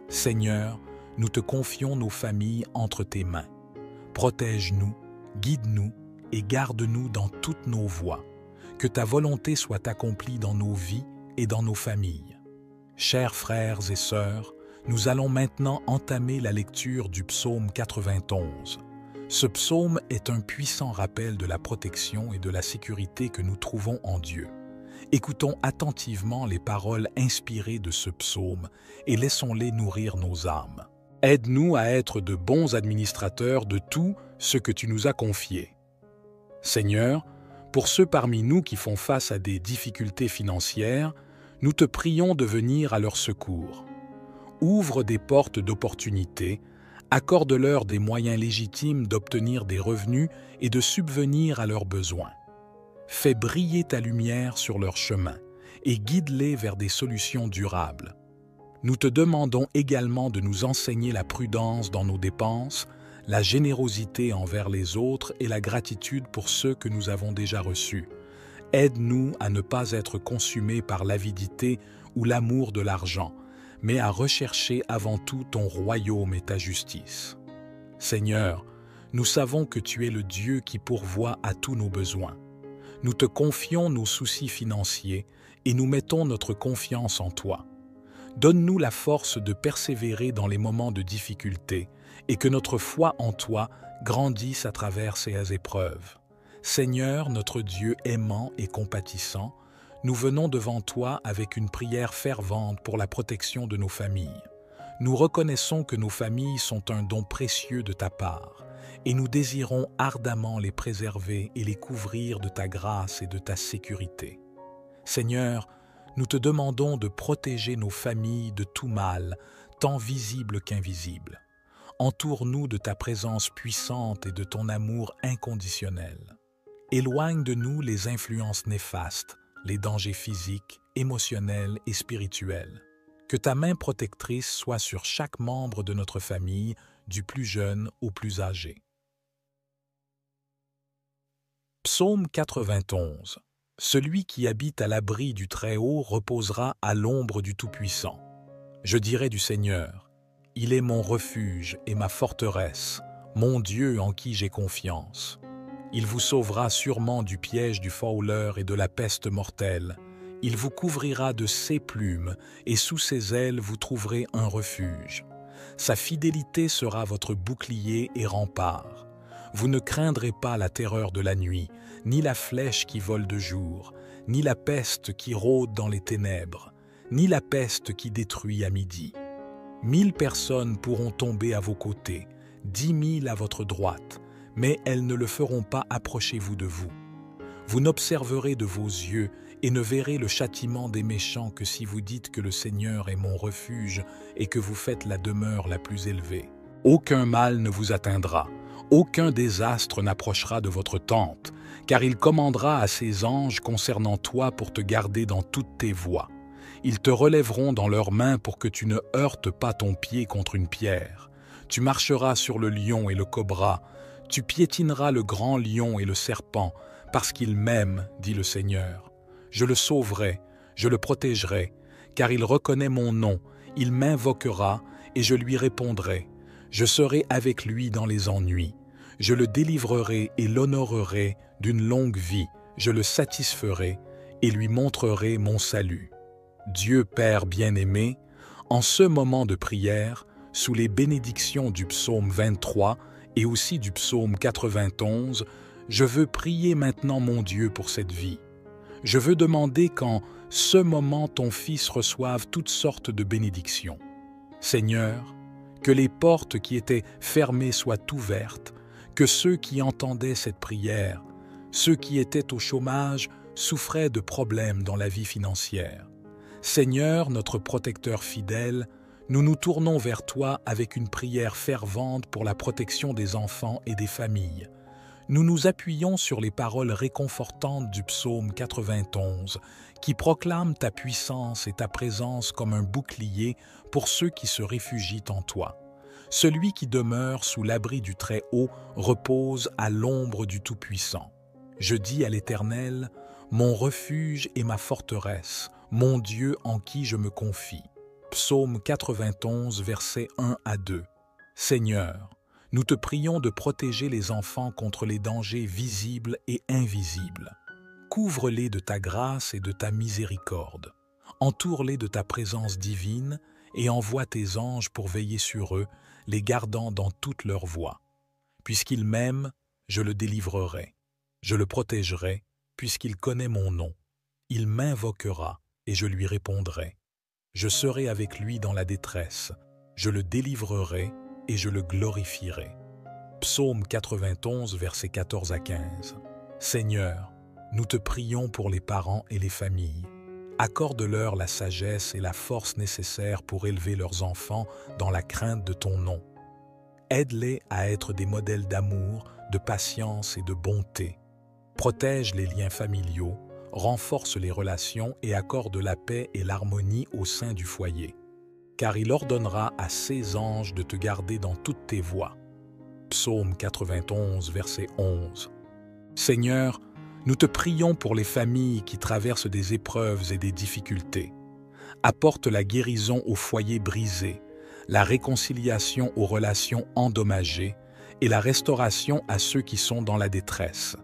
Seigneur, nous te confions nos familles entre tes mains. Protège-nous, guide-nous et garde-nous dans toutes nos voies. Que ta volonté soit accomplie dans nos vies et dans nos familles. Chers frères et sœurs, nous allons maintenant entamer la lecture du psaume 91. Ce psaume est un puissant rappel de la protection et de la sécurité que nous trouvons en Dieu. Écoutons attentivement les paroles inspirées de ce psaume et laissons-les nourrir nos âmes. Aide-nous à être de bons administrateurs de tout ce que tu nous as confié. Seigneur, pour ceux parmi nous qui font face à des difficultés financières, nous te prions de venir à leur secours. Ouvre des portes d'opportunité, accorde-leur des moyens légitimes d'obtenir des revenus et de subvenir à leurs besoins. Fais briller ta lumière sur leur chemin et guide-les vers des solutions durables. Nous te demandons également de nous enseigner la prudence dans nos dépenses, la générosité envers les autres et la gratitude pour ceux que nous avons déjà reçus. Aide-nous à ne pas être consumés par l'avidité ou l'amour de l'argent, mais à rechercher avant tout ton royaume et ta justice. Seigneur, nous savons que tu es le Dieu qui pourvoit à tous nos besoins. Nous te confions nos soucis financiers et nous mettons notre confiance en toi. Donne-nous la force de persévérer dans les moments de difficulté et que notre foi en toi grandisse à travers ces épreuves. Seigneur, notre Dieu aimant et compatissant, nous venons devant toi avec une prière fervente pour la protection de nos familles. Nous reconnaissons que nos familles sont un don précieux de ta part et nous désirons ardemment les préserver et les couvrir de ta grâce et de ta sécurité. Seigneur, nous te demandons de protéger nos familles de tout mal, tant visible qu'invisible. Entoure-nous de ta présence puissante et de ton amour inconditionnel. Éloigne de nous les influences néfastes, les dangers physiques, émotionnels et spirituels. Que ta main protectrice soit sur chaque membre de notre famille, du plus jeune au plus âgé. Psaume 91. Celui qui habite à l'abri du Très-Haut reposera à l'ombre du Tout-Puissant. Je dirai du Seigneur, il est mon refuge et ma forteresse, mon Dieu en qui j'ai confiance. Il vous sauvera sûrement du piège du fauleur et de la peste mortelle. Il vous couvrira de ses plumes, et sous ses ailes vous trouverez un refuge. Sa fidélité sera votre bouclier et rempart. Vous ne craindrez pas la terreur de la nuit, ni la flèche qui vole de jour, ni la peste qui rôde dans les ténèbres, ni la peste qui détruit à midi. 1000 personnes pourront tomber à vos côtés, 10 000 à votre droite, mais elles ne le feront pas, approchez-vous de vous. Vous n'observerez de vos yeux et ne verrez le châtiment des méchants que si vous dites que le Seigneur est mon refuge et que vous faites la demeure la plus élevée. Aucun mal ne vous atteindra, aucun désastre n'approchera de votre tente, car il commandera à ses anges concernant toi pour te garder dans toutes tes voies. Ils te relèveront dans leurs mains pour que tu ne heurtes pas ton pied contre une pierre. Tu marcheras sur le lion et le cobra, tu piétineras le grand lion et le serpent, parce qu'il m'aime, dit le Seigneur. Je le sauverai, je le protégerai, car il reconnaît mon nom, il m'invoquera et je lui répondrai. Je serai avec lui dans les ennuis. Je le délivrerai et l'honorerai d'une longue vie. Je le satisferai et lui montrerai mon salut. Dieu Père bien-aimé, en ce moment de prière, sous les bénédictions du psaume 23 et aussi du psaume 91, je veux prier maintenant mon Dieu pour cette vie. Je veux demander qu'en ce moment ton Fils reçoive toutes sortes de bénédictions. Seigneur, que les portes qui étaient fermées soient ouvertes, que ceux qui entendaient cette prière, ceux qui étaient au chômage, souffraient de problèmes dans la vie financière. Seigneur, notre protecteur fidèle, nous nous tournons vers toi avec une prière fervente pour la protection des enfants et des familles. nous nous appuyons sur les paroles réconfortantes du psaume 91 qui proclament ta puissance et ta présence comme un bouclier pour ceux qui se réfugient en toi. Celui qui demeure sous l'abri du Très-Haut repose à l'ombre du Tout-Puissant. Je dis à l'Éternel, mon refuge et ma forteresse, mon Dieu en qui je me confie. Psaume 91, versets 1 à 2. Seigneur, nous te prions de protéger les enfants contre les dangers visibles et invisibles. Couvre-les de ta grâce et de ta miséricorde. Entoure-les de ta présence divine et envoie tes anges pour veiller sur eux, les gardant dans toutes leurs voies. Puisqu'il m'aime, je le délivrerai. Je le protégerai, puisqu'il connaît mon nom. Il m'invoquera et je lui répondrai. Je serai avec lui dans la détresse. Je le délivrerai et je le glorifierai. Psaume 91, versets 14 à 15. Seigneur, nous te prions pour les parents et les familles. Accorde-leur la sagesse et la force nécessaires pour élever leurs enfants dans la crainte de ton nom. Aide-les à être des modèles d'amour, de patience et de bonté. Protège les liens familiaux, renforce les relations et accorde la paix et l'harmonie au sein du foyer. Car il ordonnera à ses anges de te garder dans toutes tes voies. Psaume 91, verset 11. Seigneur, nous te prions pour les familles qui traversent des épreuves et des difficultés. Apporte la guérison aux foyers brisés, la réconciliation aux relations endommagées et la restauration à ceux qui sont dans la détresse.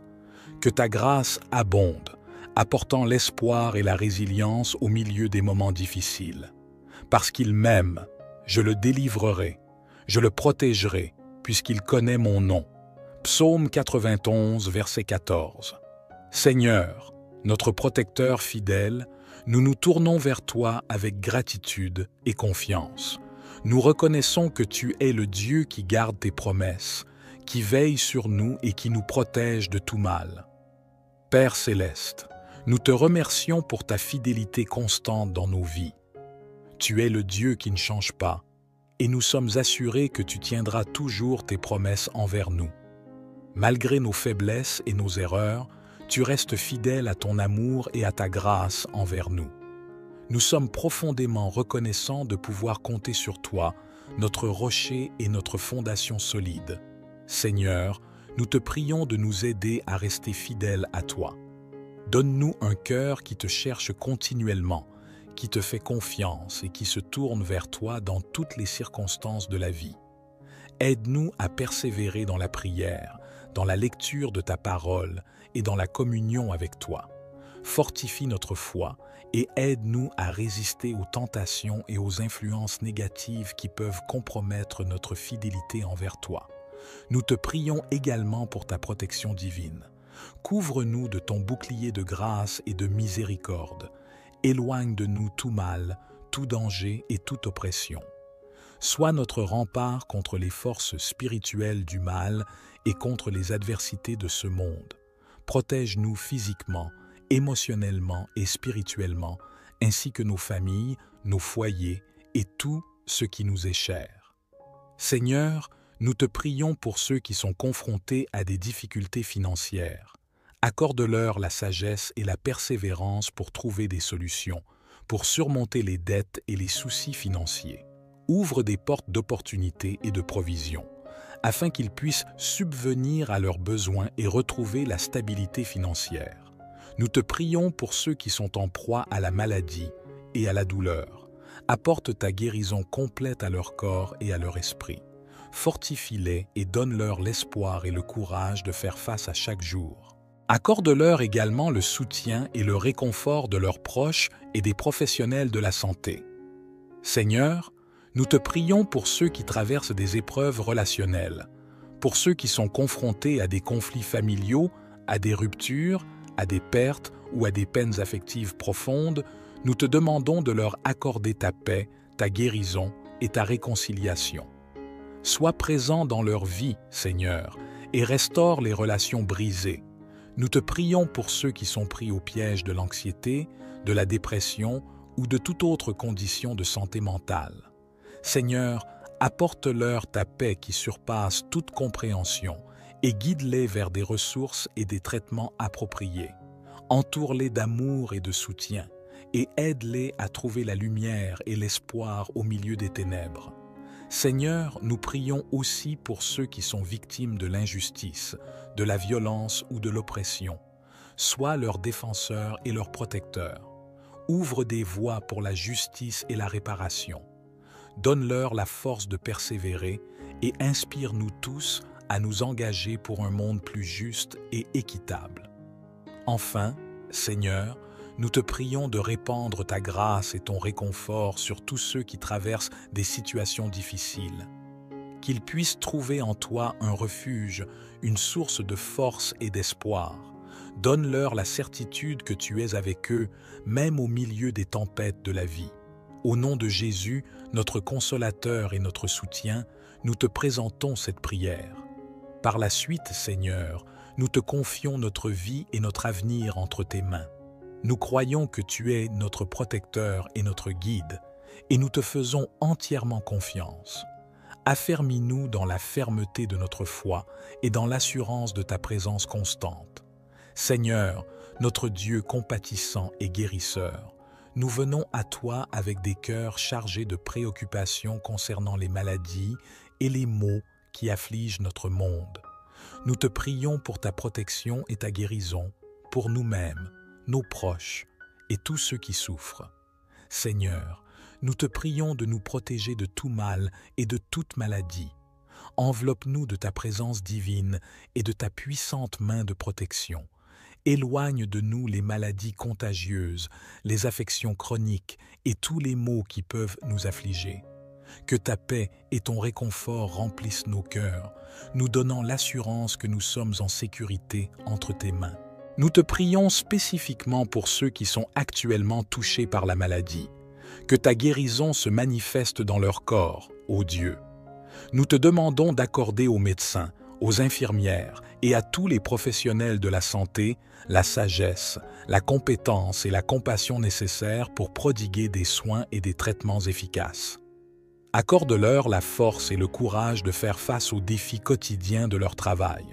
Que ta grâce abonde, apportant l'espoir et la résilience au milieu des moments difficiles. Parce qu'il m'aime, je le délivrerai, je le protégerai, puisqu'il connaît mon nom. Psaume 91, verset 14. Seigneur, notre protecteur fidèle, nous nous tournons vers toi avec gratitude et confiance. Nous reconnaissons que tu es le Dieu qui garde tes promesses, qui veille sur nous et qui nous protège de tout mal. Père céleste, nous te remercions pour ta fidélité constante dans nos vies. Tu es le Dieu qui ne change pas, et nous sommes assurés que tu tiendras toujours tes promesses envers nous. Malgré nos faiblesses et nos erreurs, tu restes fidèle à ton amour et à ta grâce envers nous. Nous sommes profondément reconnaissants de pouvoir compter sur toi, notre rocher et notre fondation solide. Seigneur, nous te prions de nous aider à rester fidèles à toi. Donne-nous un cœur qui te cherche continuellement, qui te fait confiance et qui se tourne vers toi dans toutes les circonstances de la vie. Aide-nous à persévérer dans la prière, dans la lecture de ta parole et dans la communion avec toi. Fortifie notre foi et aide-nous à résister aux tentations et aux influences négatives qui peuvent compromettre notre fidélité envers toi. Nous te prions également pour ta protection divine. Couvre-nous de ton bouclier de grâce et de miséricorde. Éloigne de nous tout mal, tout danger et toute oppression. Sois notre rempart contre les forces spirituelles du mal et contre les adversités de ce monde. Protège-nous physiquement, émotionnellement et spirituellement, ainsi que nos familles, nos foyers et tout ce qui nous est cher. Seigneur, nous te prions pour ceux qui sont confrontés à des difficultés financières. Accorde-leur la sagesse et la persévérance pour trouver des solutions, pour surmonter les dettes et les soucis financiers. Ouvre des portes d'opportunités et de provisions, afin qu'ils puissent subvenir à leurs besoins et retrouver la stabilité financière. Nous te prions pour ceux qui sont en proie à la maladie et à la douleur. Apporte ta guérison complète à leur corps et à leur esprit. Fortifie-les et donne-leur l'espoir et le courage de faire face à chaque jour. Accorde-leur également le soutien et le réconfort de leurs proches et des professionnels de la santé. Seigneur, nous te prions pour ceux qui traversent des épreuves relationnelles, pour ceux qui sont confrontés à des conflits familiaux, à des ruptures, à des pertes ou à des peines affectives profondes. Nous te demandons de leur accorder ta paix, ta guérison et ta réconciliation. Sois présent dans leur vie, Seigneur, et restaure les relations brisées. Nous te prions pour ceux qui sont pris au piège de l'anxiété, de la dépression ou de toute autre condition de santé mentale. Seigneur, apporte-leur ta paix qui surpasse toute compréhension et guide-les vers des ressources et des traitements appropriés. Entoure-les d'amour et de soutien, et aide-les à trouver la lumière et l'espoir au milieu des ténèbres. Seigneur, nous prions aussi pour ceux qui sont victimes de l'injustice, de la violence ou de l'oppression. Sois leur défenseur et leur protecteur. Ouvre des voies pour la justice et la réparation. Donne-leur la force de persévérer et inspire-nous tous à nous engager pour un monde plus juste et équitable. Enfin, Seigneur, nous te prions de répandre ta grâce et ton réconfort sur tous ceux qui traversent des situations difficiles. Qu'ils puissent trouver en toi un refuge, une source de force et d'espoir. Donne-leur la certitude que tu es avec eux, même au milieu des tempêtes de la vie. Au nom de Jésus, notre consolateur et notre soutien, nous te présentons cette prière. Par la suite, Seigneur, nous te confions notre vie et notre avenir entre tes mains. Nous croyons que tu es notre protecteur et notre guide, et nous te faisons entièrement confiance. Affermis-nous dans la fermeté de notre foi et dans l'assurance de ta présence constante. Seigneur, notre Dieu compatissant et guérisseur, nous venons à toi avec des cœurs chargés de préoccupations concernant les maladies et les maux qui affligent notre monde. Nous te prions pour ta protection et ta guérison, pour nous-mêmes, nos proches et tous ceux qui souffrent. Seigneur, nous te prions de nous protéger de tout mal et de toute maladie. Enveloppe-nous de ta présence divine et de ta puissante main de protection. Éloigne de nous les maladies contagieuses, les affections chroniques et tous les maux qui peuvent nous affliger. Que ta paix et ton réconfort remplissent nos cœurs, nous donnant l'assurance que nous sommes en sécurité entre tes mains. Nous te prions spécifiquement pour ceux qui sont actuellement touchés par la maladie. Que ta guérison se manifeste dans leur corps, ô Dieu. Nous te demandons d'accorder aux médecins, aux infirmières et à tous les professionnels de la santé la sagesse, la compétence et la compassion nécessaires pour prodiguer des soins et des traitements efficaces. Accorde-leur la force et le courage de faire face aux défis quotidiens de leur travail.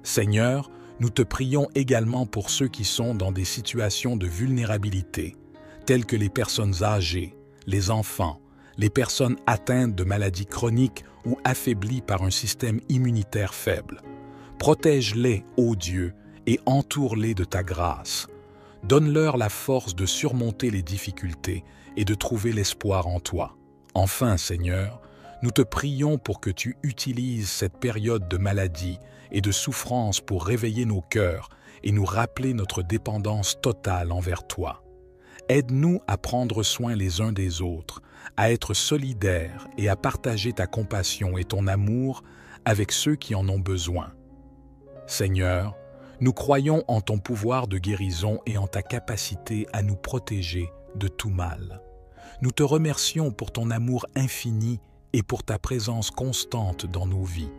Seigneur, nous te prions également pour ceux qui sont dans des situations de vulnérabilité, telles que les personnes âgées, les enfants, les personnes atteintes de maladies chroniques ou affaiblies par un système immunitaire faible. Protège-les, ô Dieu, et entoure-les de ta grâce. Donne-leur la force de surmonter les difficultés et de trouver l'espoir en toi. Enfin, Seigneur, nous te prions pour que tu utilises cette période de maladie et de souffrance pour réveiller nos cœurs et nous rappeler notre dépendance totale envers toi. Aide-nous à prendre soin les uns des autres, à être solidaires et à partager ta compassion et ton amour avec ceux qui en ont besoin. Seigneur, nous croyons en ton pouvoir de guérison et en ta capacité à nous protéger de tout mal. Nous te remercions pour ton amour infini et pour ta présence constante dans nos vies.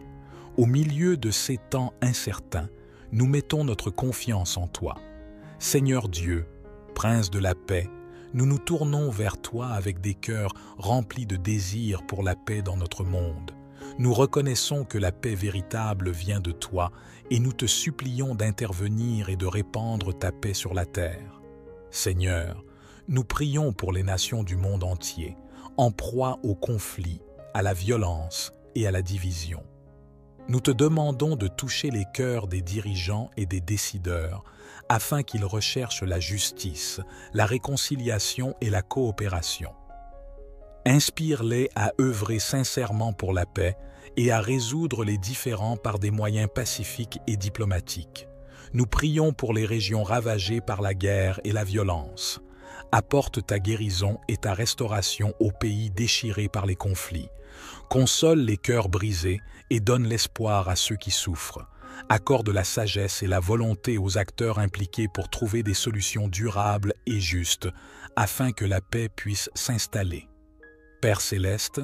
Au milieu de ces temps incertains, nous mettons notre confiance en toi. Seigneur Dieu, Prince de la paix, nous nous tournons vers toi avec des cœurs remplis de désir pour la paix dans notre monde. Nous reconnaissons que la paix véritable vient de toi et nous te supplions d'intervenir et de répandre ta paix sur la terre. Seigneur, nous prions pour les nations du monde entier, en proie au conflit, à la violence et à la division. Nous te demandons de toucher les cœurs des dirigeants et des décideurs afin qu'ils recherchent la justice, la réconciliation et la coopération. Inspire-les à œuvrer sincèrement pour la paix et à résoudre les différends par des moyens pacifiques et diplomatiques. Nous prions pour les régions ravagées par la guerre et la violence. Apporte ta guérison et ta restauration aux pays déchirés par les conflits. Console les cœurs brisés et donne l'espoir à ceux qui souffrent. Accorde la sagesse et la volonté aux acteurs impliqués pour trouver des solutions durables et justes afin que la paix puisse s'installer. Père céleste,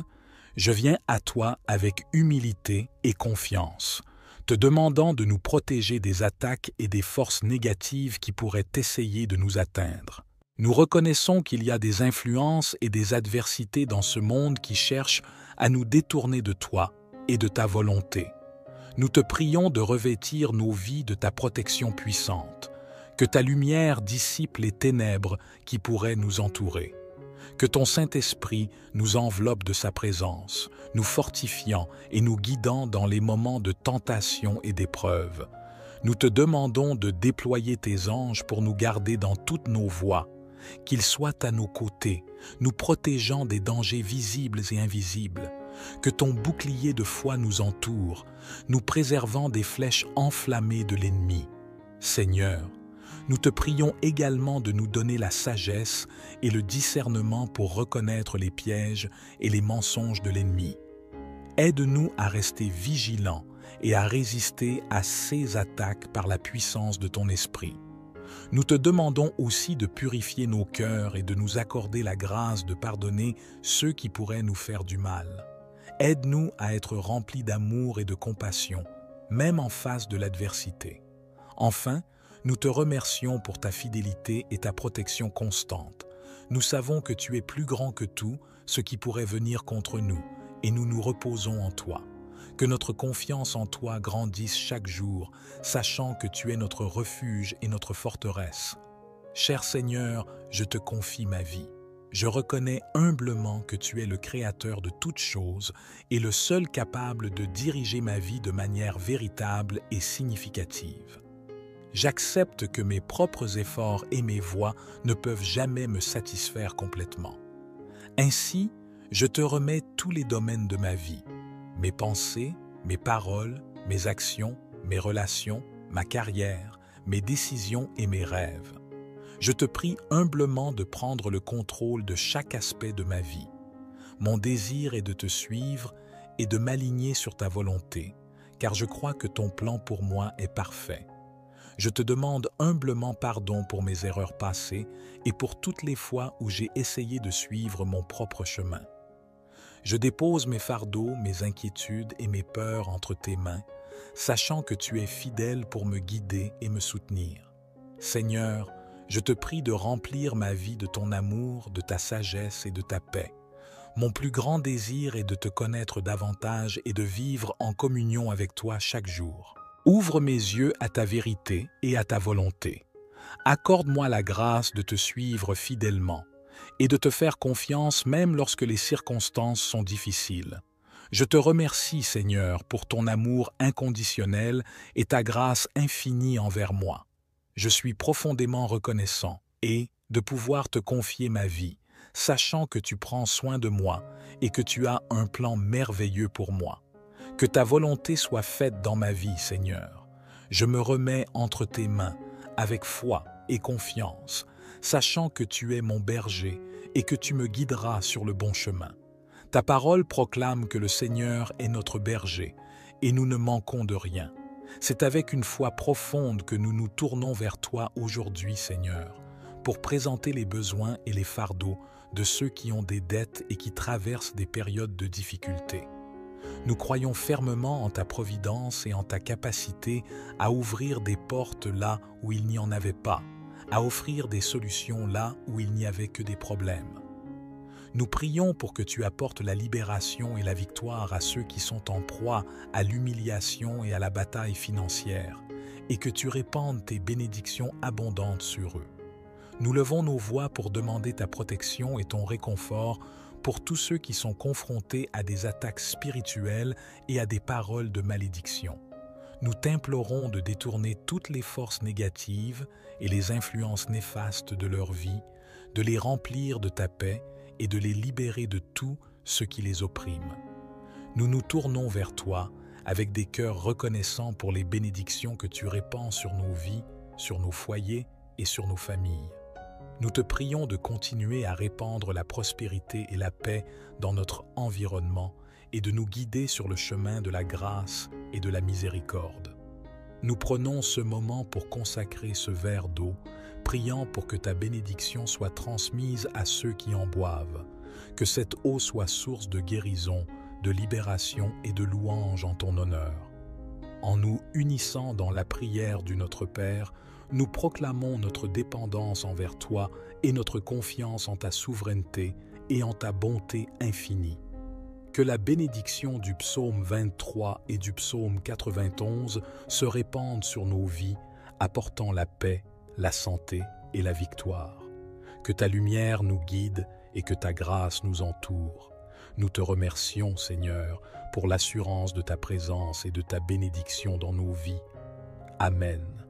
je viens à toi avec humilité et confiance, te demandant de nous protéger des attaques et des forces négatives qui pourraient essayer de nous atteindre. Nous reconnaissons qu'il y a des influences et des adversités dans ce monde qui cherchent à nous détourner de toi et de ta volonté. Nous te prions de revêtir nos vies de ta protection puissante, que ta lumière dissipe les ténèbres qui pourraient nous entourer, que ton Saint-Esprit nous enveloppe de sa présence, nous fortifiant et nous guidant dans les moments de tentation et d'épreuve. Nous te demandons de déployer tes anges pour nous garder dans toutes nos voies, qu'ils soient à nos côtés, nous protégeant des dangers visibles et invisibles, que ton bouclier de foi nous entoure, nous préservant des flèches enflammées de l'ennemi. Seigneur, nous te prions également de nous donner la sagesse et le discernement pour reconnaître les pièges et les mensonges de l'ennemi. Aide-nous à rester vigilants et à résister à ces attaques par la puissance de ton esprit. Nous te demandons aussi de purifier nos cœurs et de nous accorder la grâce de pardonner ceux qui pourraient nous faire du mal. Aide-nous à être remplis d'amour et de compassion, même en face de l'adversité. Enfin, nous te remercions pour ta fidélité et ta protection constante. Nous savons que tu es plus grand que tout ce qui pourrait venir contre nous, et nous nous reposons en toi. Que notre confiance en toi grandisse chaque jour, sachant que tu es notre refuge et notre forteresse. Cher Seigneur, je te confie ma vie. Je reconnais humblement que tu es le Créateur de toutes choses et le seul capable de diriger ma vie de manière véritable et significative. J'accepte que mes propres efforts et mes voies ne peuvent jamais me satisfaire complètement. Ainsi, je te remets tous les domaines de ma vie, mes pensées, mes paroles, mes actions, mes relations, ma carrière, mes décisions et mes rêves. Je te prie humblement de prendre le contrôle de chaque aspect de ma vie. Mon désir est de te suivre et de m'aligner sur ta volonté, car je crois que ton plan pour moi est parfait. Je te demande humblement pardon pour mes erreurs passées et pour toutes les fois où j'ai essayé de suivre mon propre chemin. Je dépose mes fardeaux, mes inquiétudes et mes peurs entre tes mains, sachant que tu es fidèle pour me guider et me soutenir. Seigneur, je te prie de remplir ma vie de ton amour, de ta sagesse et de ta paix. Mon plus grand désir est de te connaître davantage et de vivre en communion avec toi chaque jour. Ouvre mes yeux à ta vérité et à ta volonté. Accorde-moi la grâce de te suivre fidèlement et de te faire confiance même lorsque les circonstances sont difficiles. Je te remercie, Seigneur, pour ton amour inconditionnel et ta grâce infinie envers moi. Je suis profondément reconnaissant et de pouvoir te confier ma vie, sachant que tu prends soin de moi et que tu as un plan merveilleux pour moi. Que ta volonté soit faite dans ma vie, Seigneur. Je me remets entre tes mains avec foi et confiance, sachant que tu es mon berger et que tu me guideras sur le bon chemin. Ta parole proclame que le Seigneur est notre berger et nous ne manquons de rien. C'est avec une foi profonde que nous nous tournons vers toi aujourd'hui, Seigneur, pour présenter les besoins et les fardeaux de ceux qui ont des dettes et qui traversent des périodes de difficulté. Nous croyons fermement en ta providence et en ta capacité à ouvrir des portes là où il n'y en avait pas, à offrir des solutions là où il n'y avait que des problèmes. Nous prions pour que tu apportes la libération et la victoire à ceux qui sont en proie à l'humiliation et à la bataille financière, et que tu répandes tes bénédictions abondantes sur eux. Nous levons nos voix pour demander ta protection et ton réconfort pour tous ceux qui sont confrontés à des attaques spirituelles et à des paroles de malédiction. Nous t'implorons de détourner toutes les forces négatives et les influences néfastes de leur vie, de les remplir de ta paix et de les libérer de tout ce qui les opprime. Nous nous tournons vers toi avec des cœurs reconnaissants pour les bénédictions que tu répands sur nos vies, sur nos foyers et sur nos familles. Nous te prions de continuer à répandre la prospérité et la paix dans notre environnement et de nous guider sur le chemin de la grâce et de la miséricorde. Nous prenons ce moment pour consacrer ce verre d'eau, priant pour que ta bénédiction soit transmise à ceux qui en boivent, que cette eau soit source de guérison, de libération et de louange en ton honneur. En nous unissant dans la prière du Notre Père, nous proclamons notre dépendance envers toi et notre confiance en ta souveraineté et en ta bonté infinie. que la bénédiction du psaume 23 et du psaume 91 se répande sur nos vies, apportant la paix, la santé et la victoire. Que ta lumière nous guide et que ta grâce nous entoure. Nous te remercions, Seigneur, pour l'assurance de ta présence et de ta bénédiction dans nos vies. Amen.